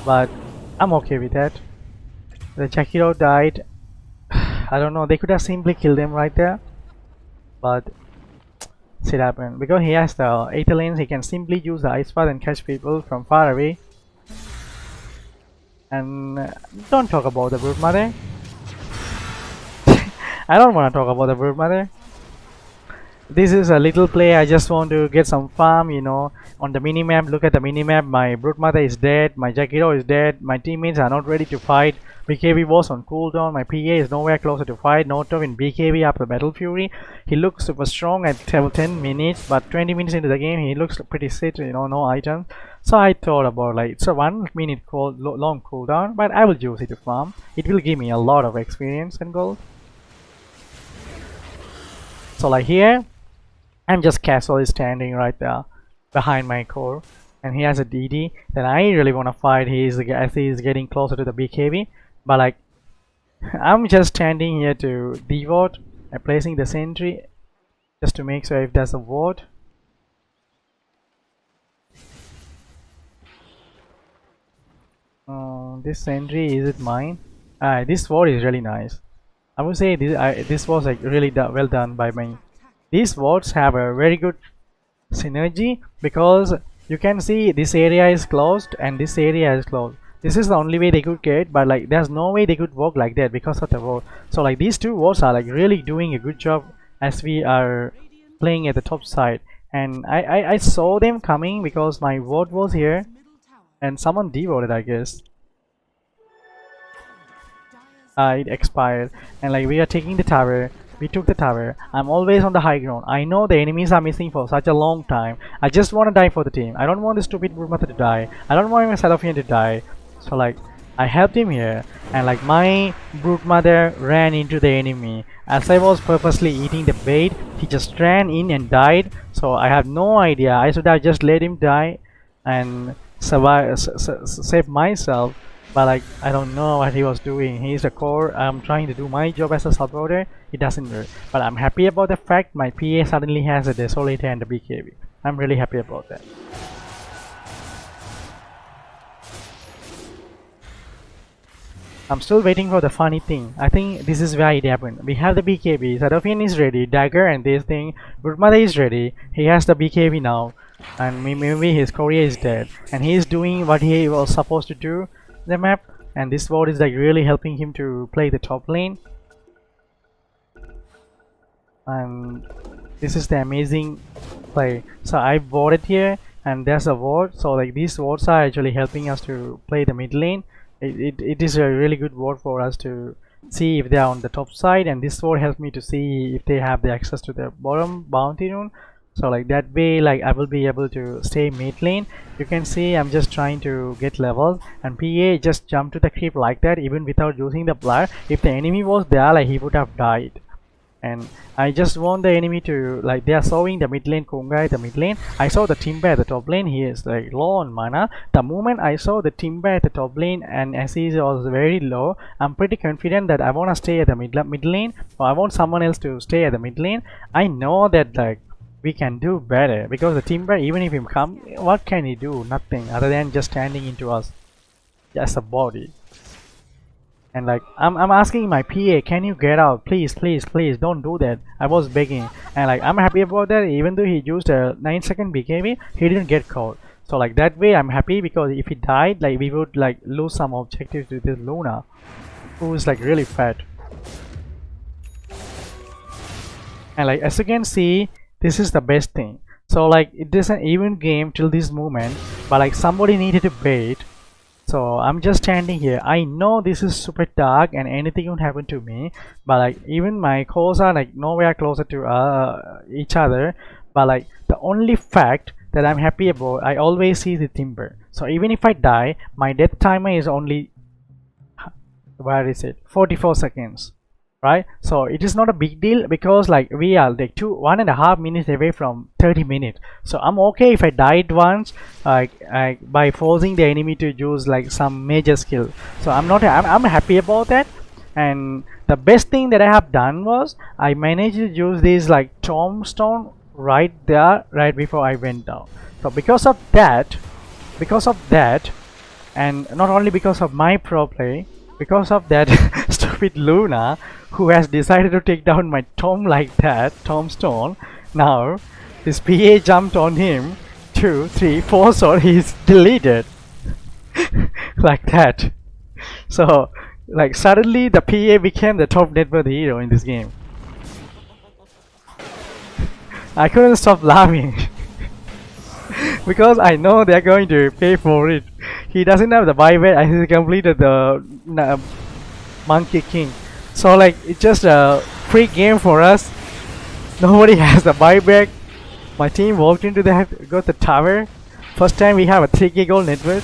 but I'm okay with that. The Jakiro died. I don't know, they could have simply killed him right there, but it happened because he has the Aether lanes. He can simply use the ice path and catch people from far away. And don't talk about the Brood Mother. I don't want to talk about the Brood Mother. This is a little play. I just want to get some farm, you know. On the minimap, look at the minimap. My Brood Mother is dead. My Jakiro is dead. My teammates are not ready to fight. BKB was on cooldown. My PA is nowhere closer to fight. Noto in BKB after Battle Fury. He looks super strong at 10 minutes, but 20 minutes into the game, he looks pretty shit, you know, no items. So I thought about like, it's a 1 minute long cooldown, but I will use it to farm. It will give me a lot of experience and gold. So like here, I'm just casually standing right there behind my core, and he has a DD that I really want to fight. As he is getting closer to the BKB, but like I'm just standing here to devote and placing the sentry just to make sure if there's a ward. This sentry, is it mine? This ward is really nice. I would say this was like really well done by me. These wards have a very good synergy because you can see this area is closed and this area is closed. This is the only way they could get, but like there's no way they could work like that because of the ward. So like these two wards are like really doing a good job as we are playing at the top side. And I saw them coming because my ward was here and someone devoted, I guess. It expired, and like we are taking the tower. We took the tower. I'm always on the high ground. I know the enemies are missing for such a long time. I just want to die for the team. I don't want the stupid Brood Mother to die. I don't want my Seraphine to die. So like I helped him here, and like my Brood Mother ran into the enemy. As I was purposely eating the bait, he just ran in and died. So I have no idea. I should have just let him die and survive, save myself. But like I don't know what he was doing. He's a core. I'm trying to do my job as a supporter. It doesn't work. But I'm happy about the fact my PA suddenly has a Desolator and a BKB. I'm really happy about that. I'm still waiting for the funny thing. I think this is where it happened. We have the BKB. Seraphine is ready. Dagger and this thing. Brood Mother is ready. He has the BKB now. And maybe his courier is dead. And he is doing what he was supposed to do. The map, and this ward is like really helping him to play the top lane, and this is the amazing play. So I warded here and there's a ward, so like these wards are actually helping us to play the mid lane. It is a really good ward for us to see if they are on the top side, and this ward helps me to see if they have the access to the bottom bounty rune. So like that way, like I will be able to stay mid lane. You can see I'm just trying to get levels, and PA just jumped to the creep like that even without using the blur. If the enemy was there, like he would have died. And I just want the enemy to, like, they are showing the mid lane Kungai, the mid lane. I saw the Timber at the top lane. He is like low on mana. The moment I saw the Timber at the top lane and as he was very low, I'm pretty confident that I want to stay at the mid lane, or I want someone else to stay at the mid lane. I know that like we can do better because the Timber, even if him come, what can he do? Nothing other than just standing into us as a body. And like I'm asking my PA, can you get out, please, please, please, don't do that. I was begging, and like I'm happy about that. Even though he used a 9-second BKB, he didn't get caught. So like that way I'm happy, because if he died, like we would like lose some objectives to this Luna, who is like really fat. And like as you can see, this is the best thing. So like it is an even game till this moment, but like somebody needed to bait. So I'm just standing here. I know this is super dark and anything would happen to me, but like even my cores are like nowhere closer to each other. But like the only fact that I'm happy about, I always see the Timber. So even if I die, my death timer is only, where is it, 44 seconds, right? So it is not a big deal, because like we are like 1.5 minutes away from 30 minutes. So I'm okay if I died once, by forcing the enemy to use like some major skill. So I'm happy about that. And the best thing that I have done was I managed to use this like tombstone right there, right before I went down. So because of that, and not only because of my pro play, because of that stupid Luna who has decided to take down my Tom like that, Tombstone. Now this PA jumped on him, 2, 3, 4, so he's deleted like that. So like suddenly the PA became the top net worth hero in this game. I couldn't stop laughing because I know they're going to pay for it. He doesn't have the buyback and he completed the Monkey King. So like it's just a free game for us. Nobody has the buyback. My team walked into that, got the tower. First time we have a 3k gold net worth.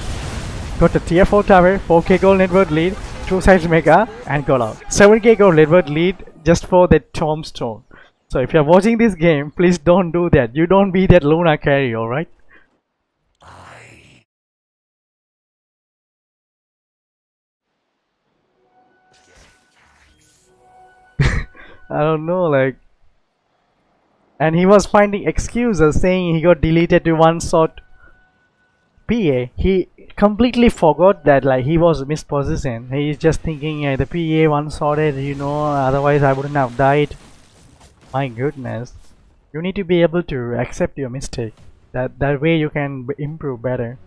Got the tier 4 tower, 4k gold net worth lead, 2 sides mega, and got out. 7k gold net worth lead just for that tombstone. So if you're watching this game, please don't do that. You don't be that Luna carry, alright? I don't know, like, and he was finding excuses saying he got deleted to one shot PA. He completely forgot that like he was mispositioned. He's just thinking the PA one shotted, you know, otherwise I wouldn't have died. My goodness, you need to be able to accept your mistake. That way you can improve better.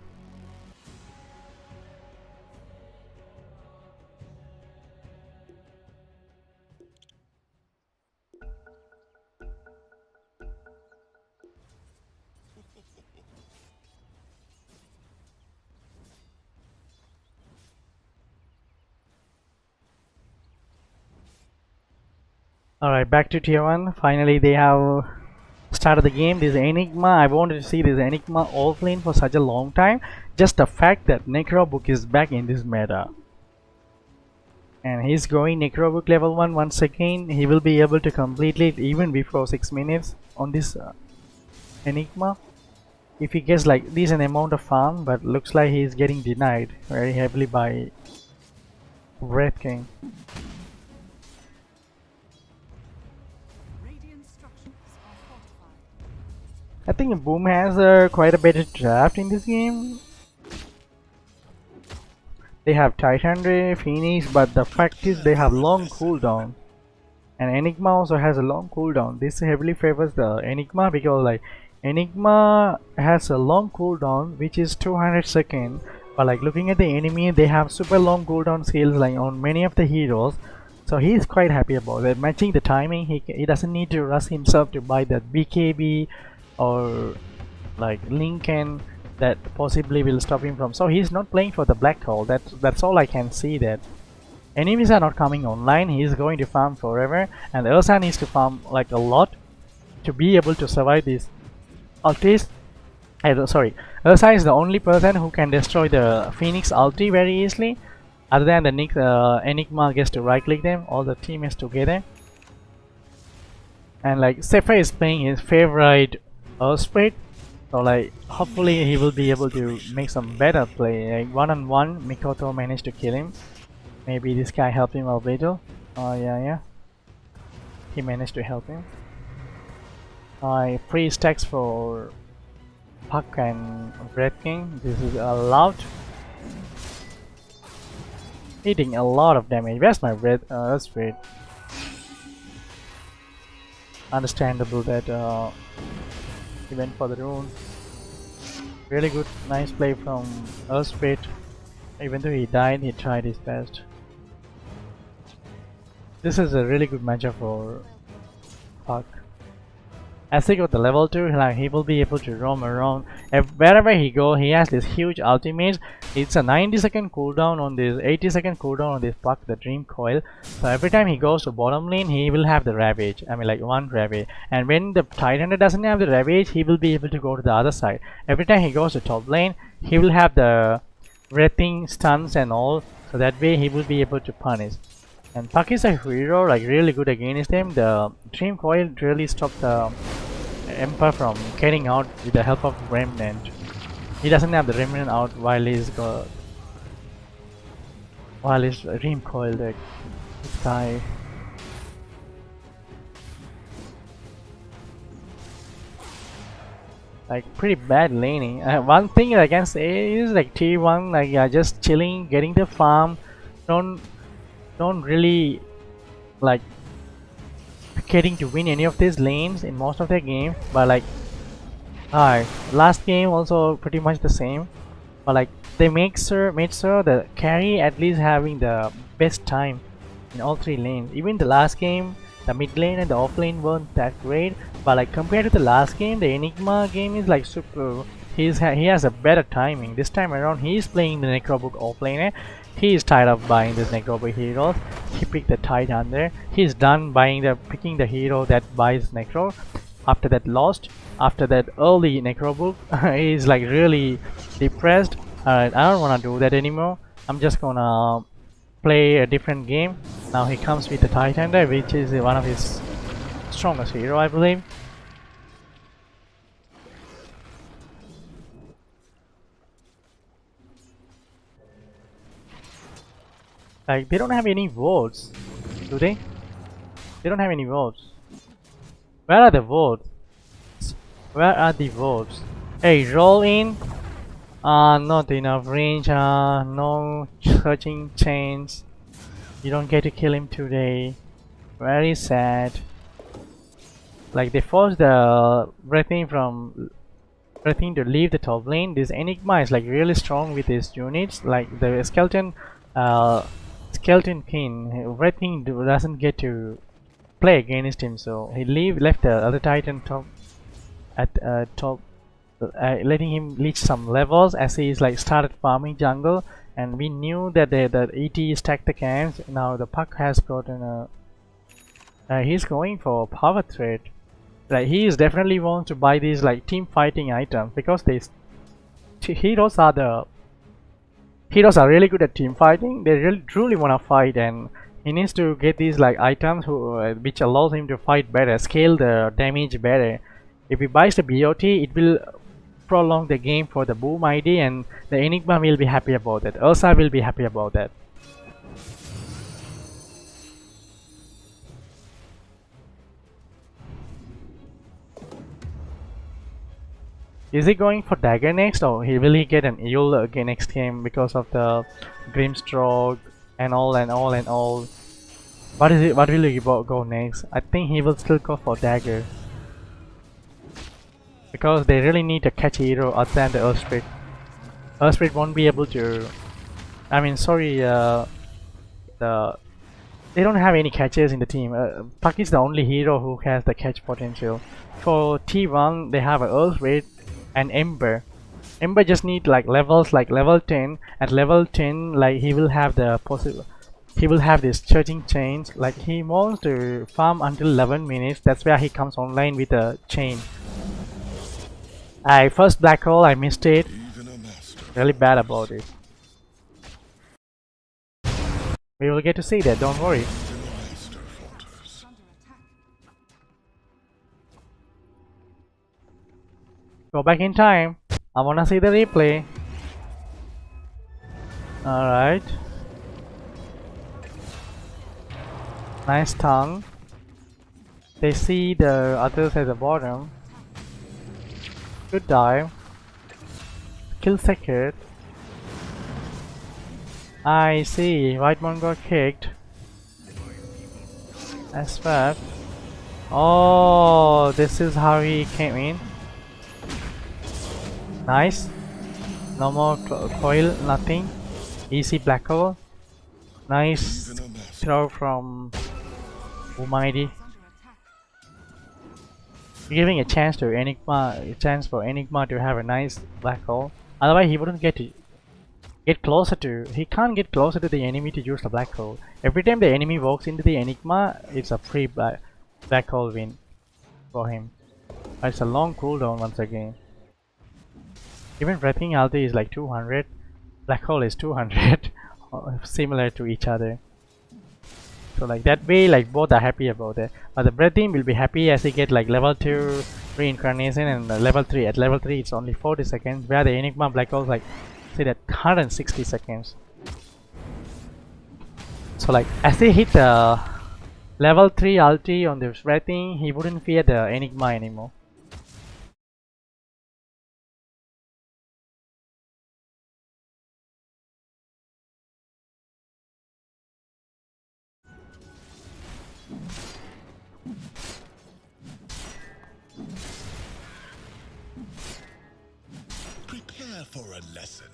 Alright, back to tier 1. Finally they have started the game. This Enigma, I wanted to see this Enigma offlane for such a long time. Just the fact that Necrobook is back in this meta. And he's going Necrobook level 1 once again. He will be able to complete it even before 6 minutes on this Enigma. If he gets like decent amount of farm, but looks like he's getting denied very heavily by Red King. I think Boom has quite a better draft in this game. They have Titan Ray, Phoenix, but the fact is they have long cooldown. And Enigma also has a long cooldown. This heavily favors the Enigma because like Enigma has a long cooldown which is 200 seconds. But like looking at the enemy, they have super long cooldown skills like on many of the heroes. So he's quite happy about it. Matching the timing, he doesn't need to rush himself to buy that BKB or like Lincoln that possibly will stop him from. So he's not playing for the black hole. That's all I can see. That enemies are not coming online. He's going to farm forever, and Ursa needs to farm like a lot to be able to survive these ultis. Sorry, Ursa is the only person who can destroy the Phoenix ulti very easily. Other than the Enigma gets to right click them, all the teammates together. And like Sephiroth is playing his favorite Earthspread, so like hopefully he will be able to make some better play. Like one-on-one, Mikoto managed to kill him. Maybe this guy helped him out later. Oh yeah, he managed to help him. Free stacks for Puck and Red King. This is allowed. Hitting a lot of damage. Where's my red Earthspread? Understandable that he went for the rune. Really good, nice play from Earthspread. Even though he died, he tried his best. This is a really good matchup for Puck. As he got the level 2, like he will be able to roam around. Wherever he go, he has this huge ultimate. It's a 90-second cooldown on this, 80-second cooldown on this Puck, the Dream Coil. So every time he goes to bottom lane, he will have the Ravage. I mean like one Ravage. And when the Titan doesn't have the Ravage, he will be able to go to the other side. Every time he goes to top lane, he will have the Wraithing stuns and all. So that way he will be able to punish. And Puck is a hero, like really good against him. The Dream Coil really stopped the Emperor from getting out with the help of Remnant. He doesn't have the Remnant out while he's Dream Coil deck. This guy. like pretty bad laning. One thing I can say is like T1, like just chilling, getting the farm, don't really like getting to win any of these lanes in most of their game, but like last game also pretty much the same, but like they made sure the carry at least having the best time in all three lanes. Even the last game, the mid lane and the off lane weren't that great, but like compared to the last game, the Enigma game is like super. He has a better timing. This time around, he's playing the Necrobook off laner. He is tired of buying this Necrobook heroes. He picked the Titan there. He's done picking the hero that buys Necro. After that lost, after that early Necrobook, he's like really depressed. Alright, I don't wanna do that anymore. I'm just gonna play a different game. Now he comes with the Titan there, which is one of his strongest hero, I believe. Like they don't have any votes, do they? They don't have any votes. Where are the votes? Where are the votes? Hey, roll in. Not enough range. No searching chains. You don't get to kill him today. Very sad. Like they forced the Breathing to leave the top lane. This Enigma is like really strong with his units. Like the skeleton king, Breathing doesn't get to play against him, so he left the other Titan top letting him reach some levels as he is like started farming jungle, and we knew that the ET stacked the camps. Now the Puck has gotten he's going for power threat. Like he is definitely wants to buy these like team fighting items, because these heroes are really good at team fighting. They really truly want to fight, and he needs to get these like items which allows him to fight better, scale the damage better. If he buys the BOT, it will prolong the game for the Boom ID, and the Enigma will be happy about that. Ursa will be happy about that. Is he going for dagger next, or will he get an eel again next game because of the Grimstroke and all? What will he go next? I think he will still go for dagger, because they really need a catchy hero other than the Earthspirit. Earthspirit won't be able to. I mean, sorry, they don't have any catches in the team. Puck is the only hero who has the catch potential. For T1, they have a Earthspirit and Ember. Ember just need like levels like level 10. At level 10, like he will have this charging chains. Like he wants to farm until 11 minutes. That's where he comes online with a chain. First black hole, I missed it. Really bad about it. We will get to see that, don't worry. Go back in time. I wanna see the replay. Alright. Nice tongue. They see the others at the bottom. Good dive. Kill second. I see. Whitemon got kicked. That's bad. Oh, this is how he came in. Nice. No more coil, nothing. Easy black hole. Nice throw from Umaidi. Giving a chance for Enigma to have a nice black hole. Otherwise, he wouldn't get closer to. He can't get closer to the enemy to use the black hole. Every time the enemy walks into the Enigma, it's a free black hole win for him. But it's a long cooldown once again. Even Breathing ulti is like 200. Black hole is 200. Similar to each other. So like that way, like both are happy about it. But the Breathing will be happy as he get like level 2 reincarnation, and level 3. At level 3 it's only 40 seconds, where the Enigma black hole is like, say that 160 seconds. So like as he hit the level 3 ulti on the Breathing, he wouldn't fear the Enigma anymore. Prepare for a lesson.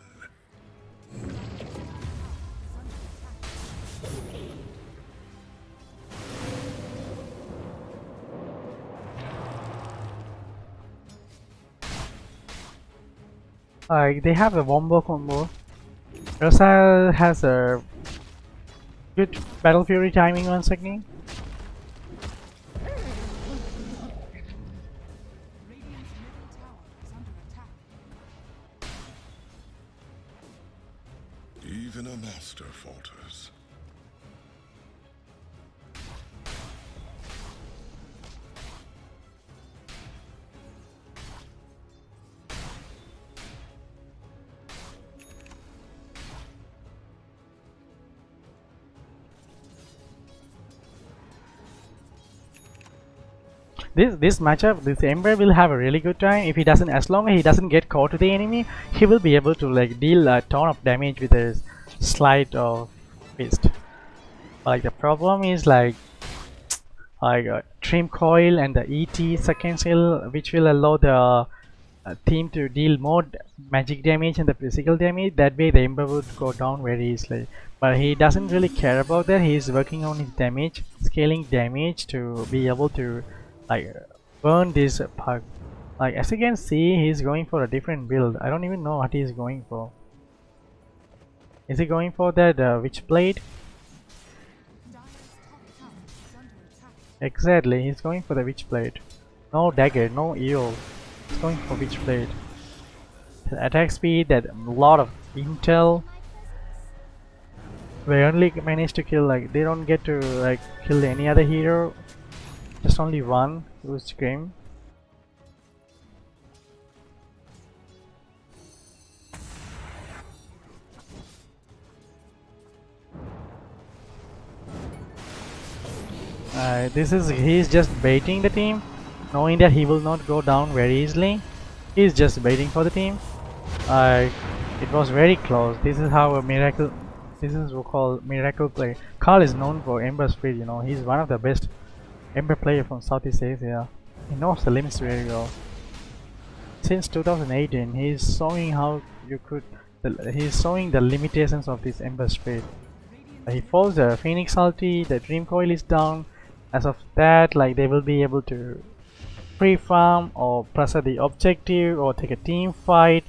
Like they have a wombo combo. Rosa has a good battle fury timing once again. Even a master falters. This matchup, this Ember will have a really good time if he doesn't, as long as he doesn't get caught to the enemy, he will be able to like deal a ton of damage with his sleight of fist. Like the problem is like Trim Coil and the ET second skill, which will allow the team to deal more magic damage and the physical damage. That way the Ember would go down very easily. But he doesn't really care about that. He's working on his damage, scaling damage to be able to like burn this pug. Like as you can see, he's going for a different build. I don't even know what he's going for. Is he going for that witch blade? Exactly, he's going for the witch blade. No dagger, no eel. He's going for witch blade. The attack speed, that lot of intel. They only manage to kill, like they don't get to like kill any other hero. Just only one, who's Grim. He's just baiting the team, knowing that he will not go down very easily. He's just baiting for the team. It was very close. This is how a miracle. This is what we call miracle play. Carl is known for Ember speed. You know, he's one of the best Ember player from Southeast Asia. He knows the limits very well. Since 2018, he's showing how you could. He's showing the limitations of this Ember speed. He follows the Phoenix ulti. The Dream Coil is down. As of that, like they will be able to pre-farm or pressure the objective or take a team fight.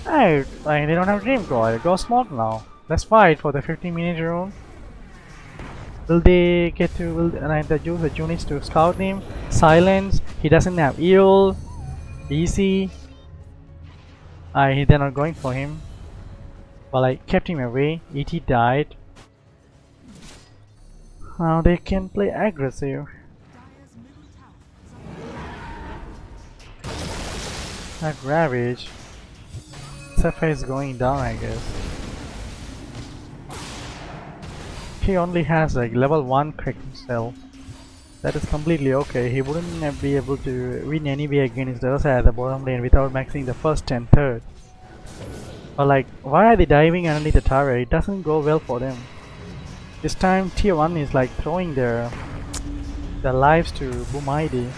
Hey, like they don't have Dream Coil. Go smoke now. Let's fight for the 15-minute room. Will they get to? Will they use the units to scout him? Silence. He doesn't have eel. Easy. They're not going for him. But I kept him away. ET died. Now they can play aggressive. That Ravage. Sapphire is going down, I guess. He only has like level 1 cracking cell. That is completely okay. He wouldn't be able to win anyway against Ursa at the bottom lane without maxing the first and third. But like, why are they diving underneath the tower? It doesn't go well for them. This time tier 1 is like throwing their lives to Boomidi.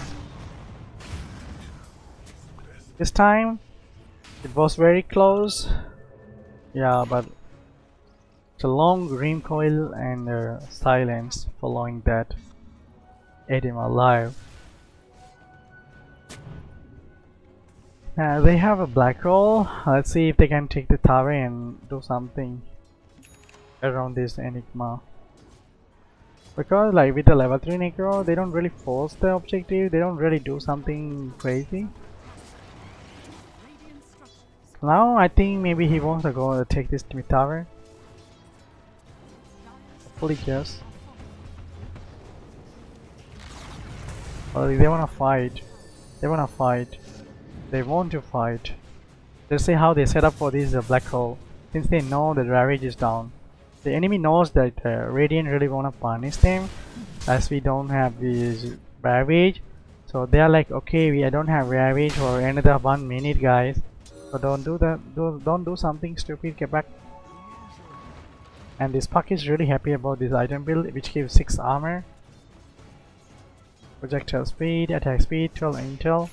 This time it was very close. Yeah, but it's a long Dream Coil and silence following that ate him alive. They have a black roll. Let's see if they can take the tower and do something around this Enigma. Because like with the level 3 Necro, they don't really force the objective, they don't really do something crazy. Now I think maybe he wants to go take this to tower. Hopefully yes. Well, they wanna fight. They wanna fight. They want to fight. Let's see how they set up for this black hole. Since they know that Ravage is down. The enemy knows that Radiant really wanna punish them, as we don't have this Ravage. So they are like, okay, I don't have Ravage for another 1 minute, guys. So don't do that. Don't do something stupid. Get back. And this Puck is really happy about this item build, which gives 6 armor, projectile speed, attack speed, 12 intel.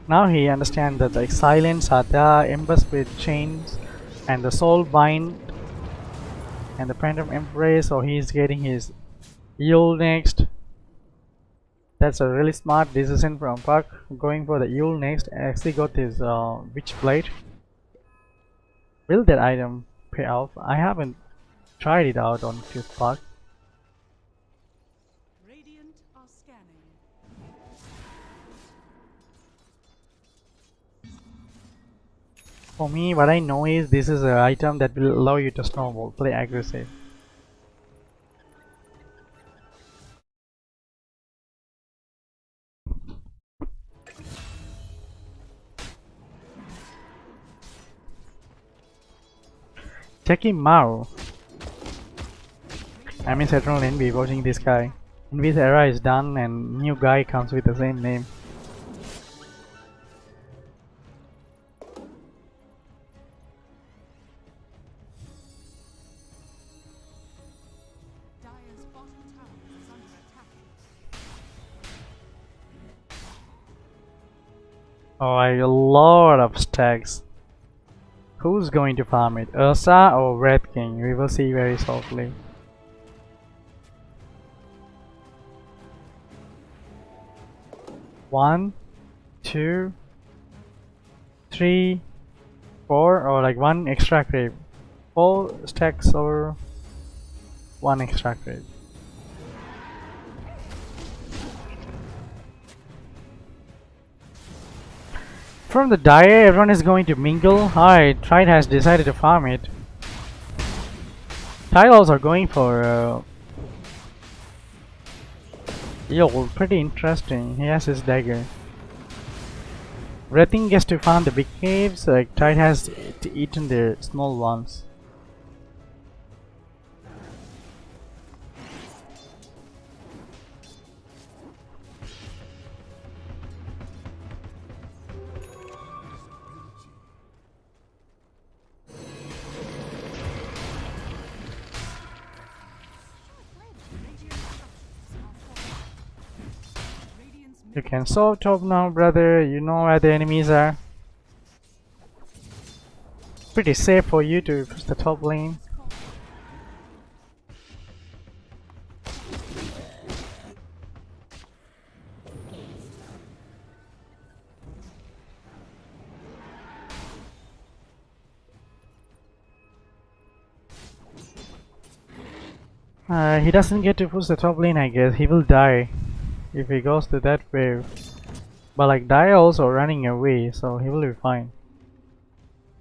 Now he understands that like silence are the ember spirit chains and the soul bind and the phantom embrace, so he's getting his Yule next. That's a really smart decision from Puck, going for the Yule next. Actually got his witch blade. Will that item pay off? I haven't tried it out on this Puck. Radiant are scanning. For me, what I know is this is an item that will allow you to snowball, play aggressive. Checky Mao. I miss Eternal Envy watching this guy. Envy's era is done and new guy comes with the same name. Dire's bottom tower is under attack. Oh, a lot of stacks. Who's going to farm it? Ursa or Red King? We will see very shortly. One, two, three, four, or like one extra creep. 4 stacks or one extra creep. From the dire, everyone is going to mingle. Alright, Tride has decided to farm it. Tiles are going for yo, pretty interesting. He has his dagger. Wrething gets to farm the big caves, like Tide has eaten the small ones. You can solve top now, brother. You know where the enemies are. Pretty safe for you to push the top lane. He doesn't get to push the top lane, I guess. He will die if he goes to that wave. But like Dire also running away, so he will be fine.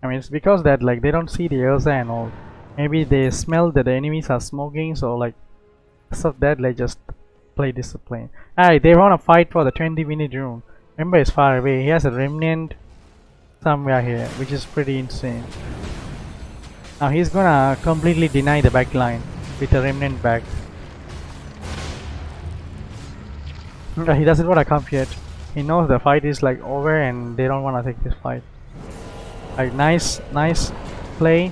I mean, it's because that like they don't see the Elsa and all. Maybe they smell that the enemies are smoking, so like because of that they just play discipline. Alright, they wanna fight for the 20-minute rune. Remember, it's far away. He has a remnant somewhere here, which is pretty insane. Now he's gonna completely deny the back line with a remnant back. He doesn't want to come yet. He knows the fight is like over and they don't want to take this fight. Like nice play,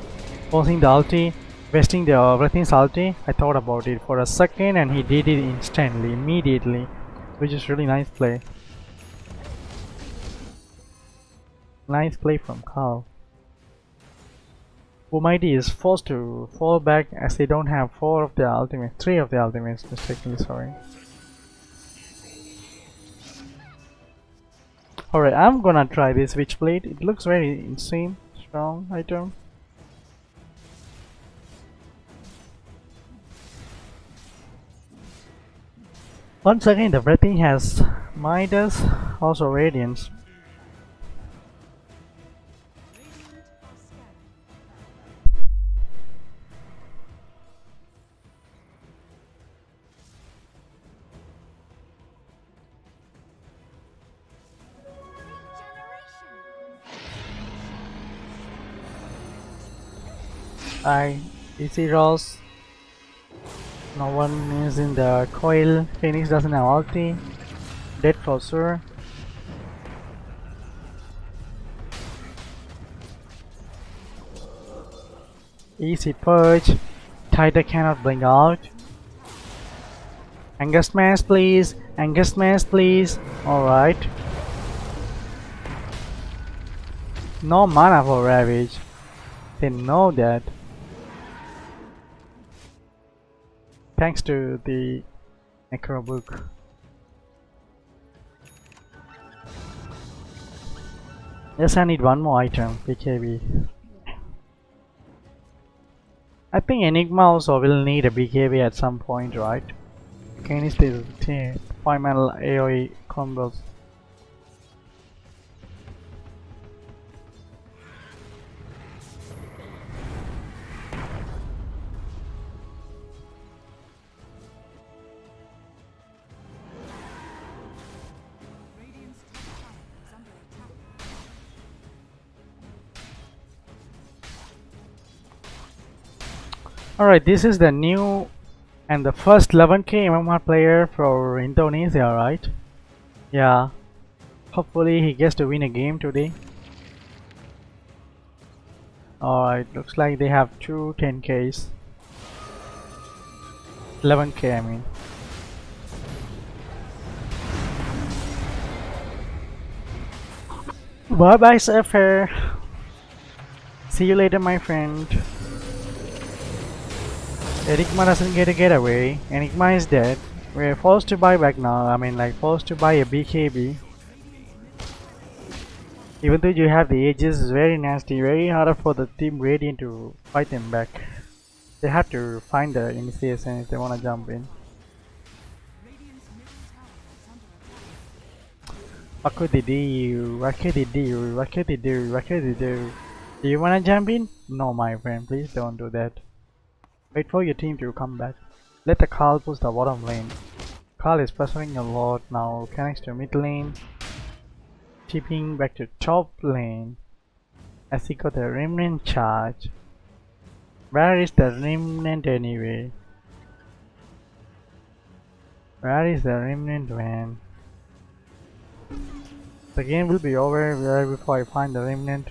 forcing the ulti, wasting the Wrething's ulti. I thought about it for a second and he did it instantly, immediately, which is really nice play. Nice play from Carl. Almighty is forced to fall back as they don't have 3 of the ultimates mistakenly, sorry. Alright, I'm gonna try this Witchblade. It looks very insane, strong item. Once again, the Wrething has Midas, also Radiance. Easy rolls. No one is in the coil. Phoenix doesn't have ulti. Dead for sure. Easy purge. Tighter cannot bring out. Anger smash please. Anger smash please. Alright. no mana for Ravage. They know that. Thanks to the Necro book. Yes, I need one more item, BKB. I think Enigma also will need a BKB at some point, right? Against the 5-man AoE combos. Radiant's top tower is under attack. Alright, this is the new and the first 11k MMR player for Indonesia, right? Yeah. Hopefully he gets to win a game today. Alright, looks like they have two 10ks. 11k I mean. Bye bye Surfer. See you later my friend. Enigma doesn't get a getaway. Enigma is dead. We're forced to buy back now. I mean like forced to buy a BKB. Even though you have the ages, it's very nasty, very hard for the team Radiant to fight them back. They have to find the initiation if they wanna jump in. Radiant's middle tower is under attack. What could they do? What could they do? What could they do? What could they do? Do you wanna jump in? No my friend, please don't do that. Wait for your team to come back. Let the Carl push the bottom lane. Carl is pressuring a lot now. Connects to mid lane. Tipping back to top lane. As he got a remnant charge. Where is the remnant anyway? Where is the remnant man? The game will be over before I find the remnant.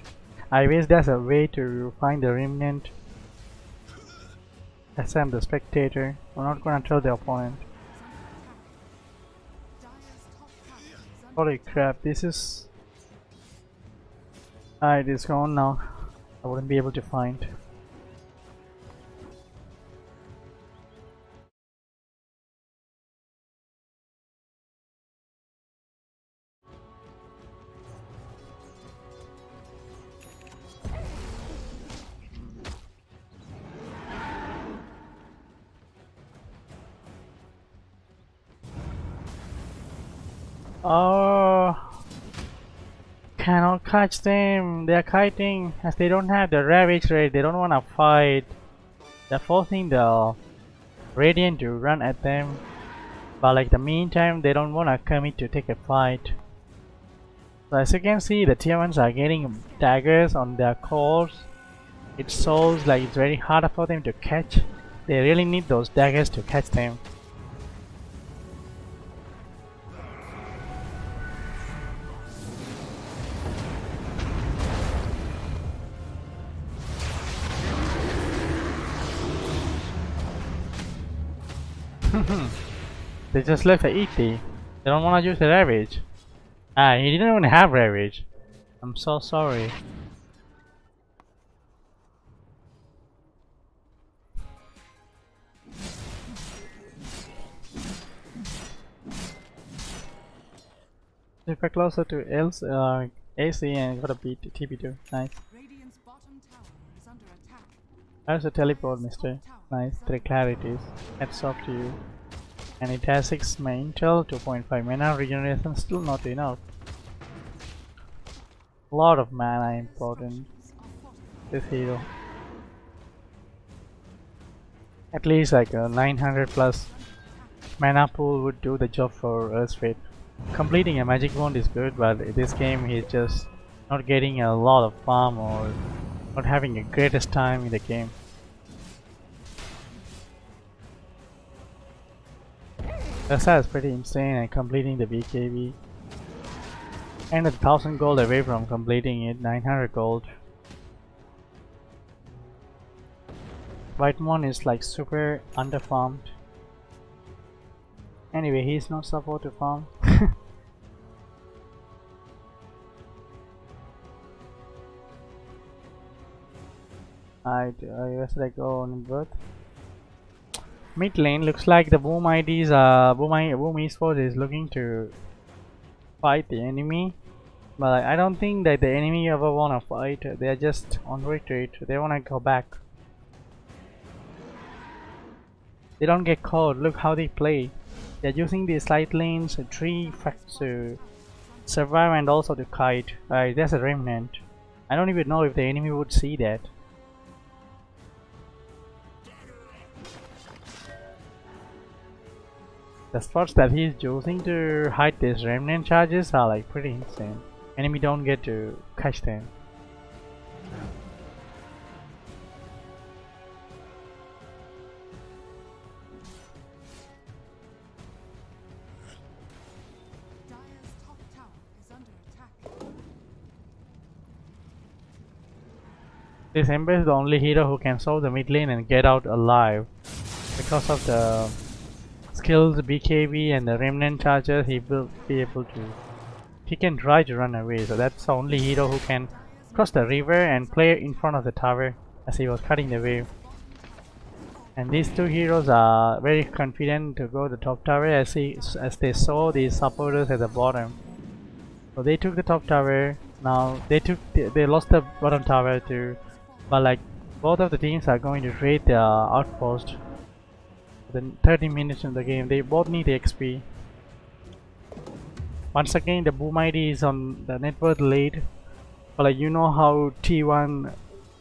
I wish there's a way to find the remnant. As I'm the spectator, I'm not gonna tell the opponent. Dire's top tower is under Holy crap, this is... it is gone now. I wouldn't be able to find. Oh, cannot catch them. They're kiting as they don't have the ravage rate. They don't want to fight. They're forcing the Radiant to run at them. But like the meantime, they don't want to commit to take a fight. So as you can see, the tier 1s are getting daggers on their cores. It shows like it's very hard for them to catch. They really need those daggers to catch them. They just left the ET. They don't want to use the Ravage. He didn't even have Ravage. I'm so sorry. If I closer to AC and got a beat TP2. Nice. Radiant's bottom tower is under attack. There's a teleport, mister. Nice. 3 clarities. Hats off to you. And it has 6 main intel, 2.5 mana regeneration, still not enough. Lot of mana important. This hero. At least like a 900 plus mana pool would do the job for Earthfate. Completing a magic wand is good, but in this game he's just not getting a lot of farm or not having the greatest time in the game. Ursa is pretty insane and completing the BKB. And 1000 gold away from completing it, 900 gold. Whitemon is like super underfarmed. Anyway, he's not supposed to farm. I guess like go on birth. Mid lane looks like the Boom IDs Boom Esports is looking to fight the enemy. But like, I don't think that the enemy ever wanna fight. They're just on retreat. They wanna go back. They don't get caught. Look how they play. They're using the side lanes, tree facts to survive and also to kite. There's a remnant. I don't even know if the enemy would see that. The spots that he's using to hide these remnant charges are like pretty insane. Enemy don't get to catch them. Dire's top tower is under attack. This Ember is the only hero who can solve the mid lane and get out alive. Because of the skills, BKB and the remnant charges, he will be able to. He can try to run away, so that's the only hero who can cross the river and play in front of the tower as he was cutting the wave. And these two heroes are very confident to go to the top tower as they saw these supporters at the bottom. So they took the top tower. Now they lost the bottom tower too. But like both of the teams are going to raid their outpost. Then 30 minutes in the game, they both need XP. Once again, the Boom ID is on the net worth lead. But like you know how T1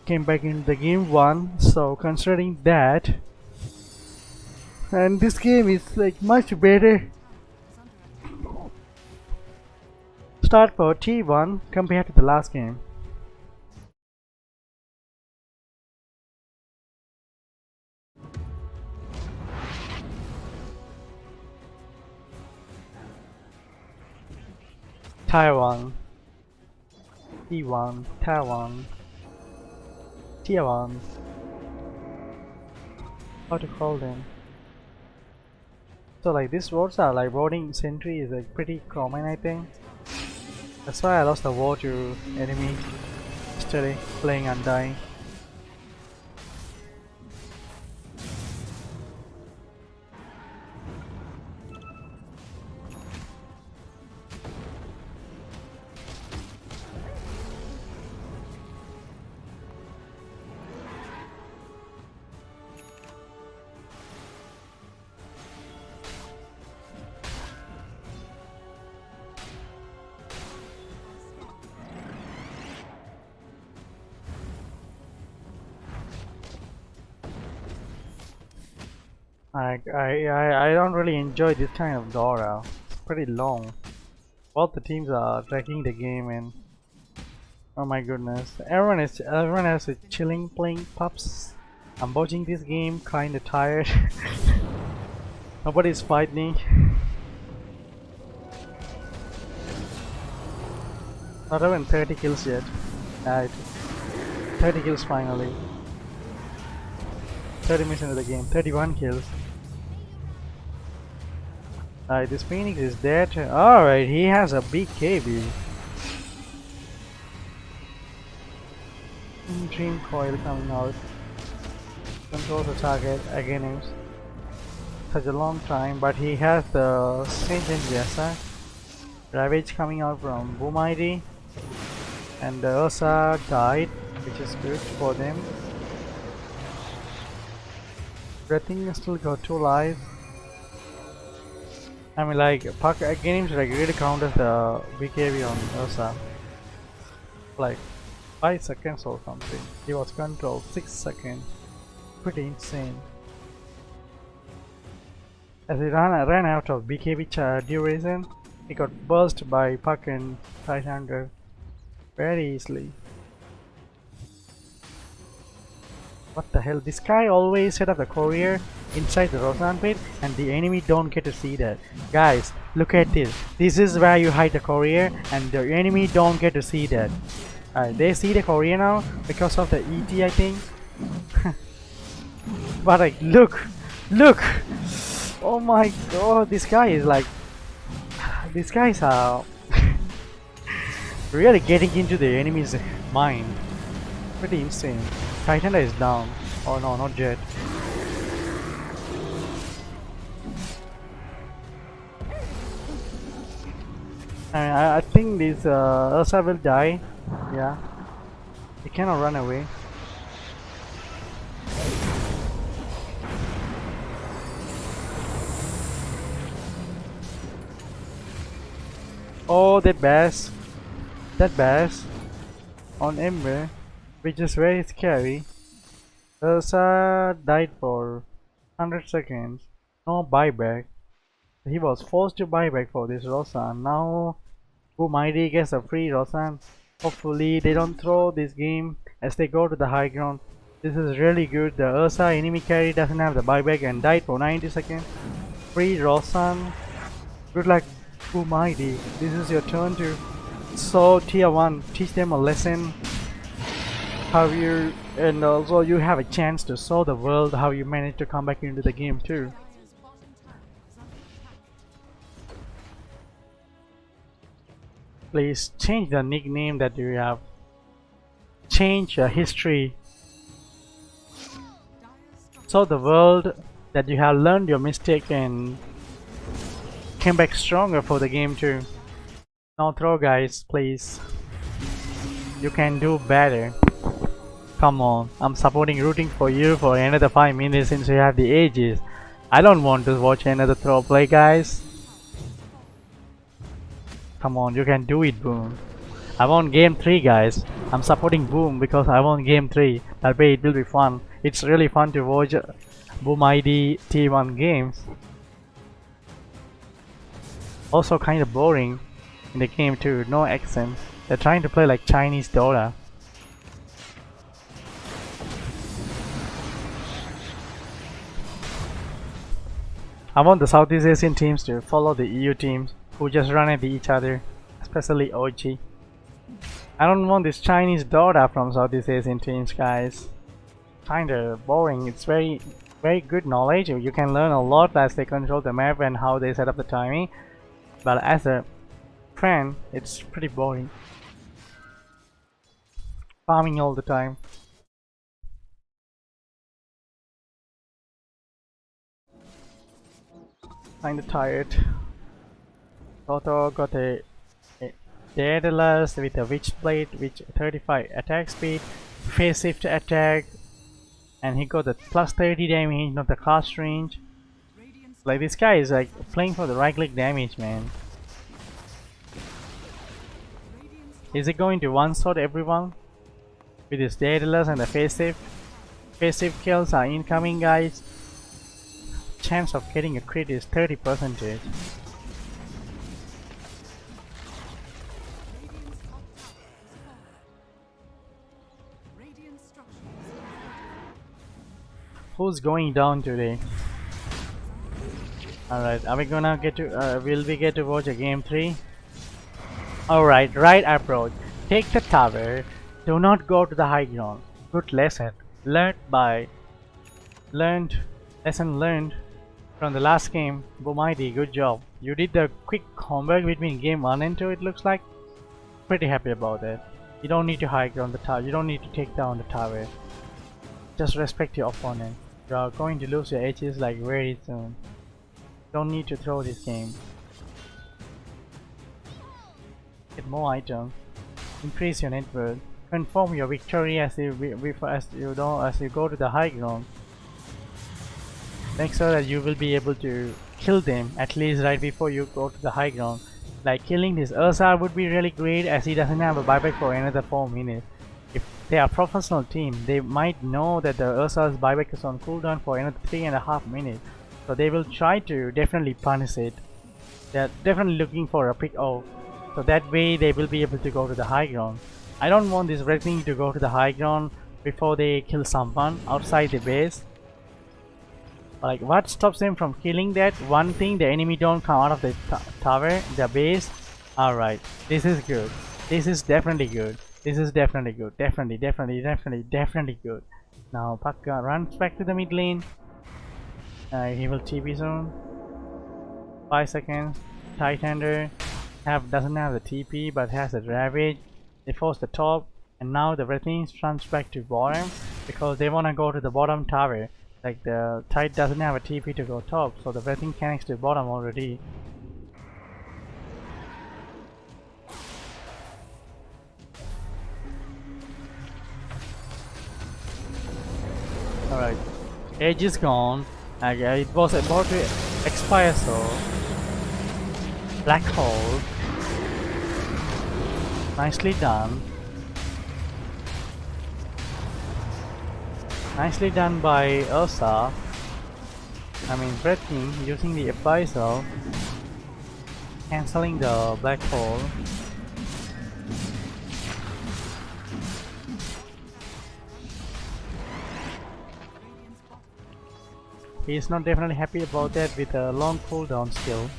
came back in the game 1, so considering that, and this game is like much better start for T1 compared to the last game. Taiwan, T1, Taiwan, T1. How to call them? So like these wards are like warding sentry is like pretty common, I think. That's why I lost the war to enemy yesterday playing Undying. I don't really enjoy this kind of Dota. It's pretty long. Both the teams are dragging the game and oh my goodness. Everyone has a chilling playing pups. I'm watching this game kinda tired. Nobody's fighting. Not even 30 kills yet. Alright. 30 kills finally. 30 minutes into the game, 31 kills. Alright, this Phoenix is dead. Alright, he has a big KB. Dream coil coming out. Controls the target against such a long time, but he has the Saint Jessa. Ravage coming out from Boom ID. And the Ursa died, which is good for them. Breathing still got 2 lives. I mean like Puck games like really counters the BKB on Ursa. Like 5 seconds or something. He was controlled 6 seconds. Pretty insane. As he ran out of BKB duration, he got burst by Puck and 500 very easily. What the hell? This guy always set up the courier inside the Rosan pit and the enemy don't get to see that. Guys, look at this. This is where you hide the courier and the enemy don't get to see that. They see the courier now because of the ET, I think. But like, look! Oh my god, this guy is like... These guys are really getting into the enemy's mind. Pretty insane. Titan is down. Oh no, not yet. I think this Ursa will die. Yeah. He cannot run away. Oh, that bass. That bass on Ember, which is very scary. Ursa died for 100 seconds. No buyback. He was forced to buy back for this Rosan. Now Mighty gets a free Rosan. Hopefully they don't throw this game as they go to the high ground. This is really good. The Ursa enemy carry doesn't have the buyback and died for 90 seconds. Free Rosan. Good luck Mighty. This is your turn to so tier 1. Teach them a lesson. How you and also you have a chance to show the world how you managed to come back into the game too. Please change the nickname that you have. Change your history. Show the world that you have learned your mistake and came back stronger for the game too. Now throw guys, please. You can do better. Come on, I'm supporting rooting for you for another 5 minutes since you have the ages. I don't want to watch another throw play guys. Come on, you can do it, Boom. I want game 3 guys. I'm supporting Boom because I want game 3. That way it will be fun. It's really fun to watch Boom ID T1 games. Also kind of boring in the game too, no accent. They're trying to play like Chinese Dota. I want the Southeast Asian teams to follow the EU teams who just run at each other, especially OG. I don't want this Chinese Dota from Southeast Asian teams guys. Kinda boring. It's very good knowledge. You can learn a lot as they control the map and how they set up the timing. But as a fan, it's pretty boring. Farming all the time. Kinda tired. Toto got a Daedalus with a Witch Blade, which 35 attack speed, phase shift attack, and he got the plus 30 damage, not the cast range. Like this guy is like playing for the right click damage, man. Is he going to one-shot everyone with his Daedalus and the phase shift? Phase shift kills are incoming, guys. Chance of getting a crit is 30%. Who's going down today? Alright, are we gonna get to will we get to watch a game 3? Alright, right approach. Take the tower. Do not go to the high ground. Good lesson. Lesson learned from the last game. Bomighty, good job. You did the quick combat between game 1 and 2, it looks like. Pretty happy about that. You don't need to high ground the tower. You don't need to take down the tower. Just respect your opponent. You are going to lose your H's like very soon. Don't need to throw this game. Get more items. Increase your net worth. Confirm your victory as you go to the high ground. Make sure that you will be able to kill them at least right before you go to the high ground. Like killing this Ursa would be really great as he doesn't have a buyback for another 4 minutes. If they are a professional team, they might know that the Ursa's buyback is on cooldown for another 3.5 minutes. So they will try to definitely punish it. They're definitely looking for a pick off. So that way they will be able to go to the high ground. I don't want this red thing to go to the high ground before they kill someone outside the base. Like what stops them from killing that one thing? The enemy don't come out of the tower, the base. Alright, this is good. This is definitely good. This is definitely good. Definitely good. Now Pakka runs back to the mid lane. He will TP soon. 5 seconds. Titanider doesn't have the TP but has a Ravage. They force the top. And now the red team runs back to bottom because they wanna go to the bottom tower. Like the Tide doesn't have a TP to go top, so the red team connects to bottom already. Alright, Edge is gone. It was about to expire, so black hole. Nicely done. Nicely done by Ursa. I mean, red team using the abyssal, cancelling the black hole. He is not definitely happy about that with a long cooldown skill.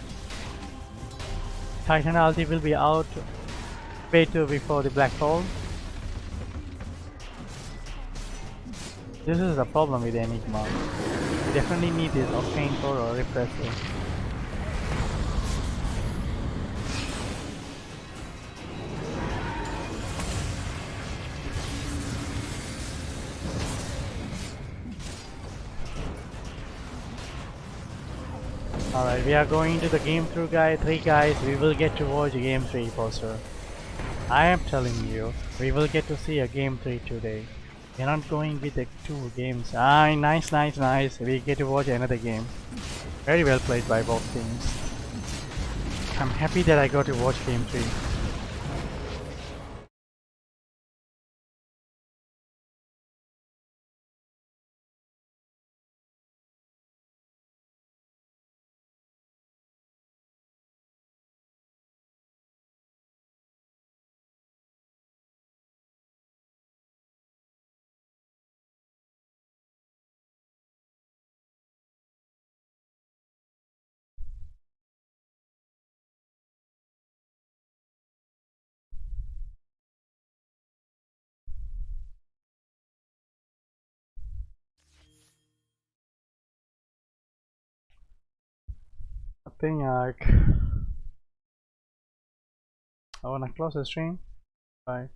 Titan ulti will be out way too before the black hole. This is the problem with Enigma. You definitely need this Octane Core or Repressor. Alright, we are going to the game 3 guys. We will get to watch game 3 for sure. I am telling you, we will get to see a game 3 today. We're not going with the 2 games. Nice. We get to watch another game. Very well played by both teams. I'm happy that I got to watch game 3. I think I wanna close the stream. Bye.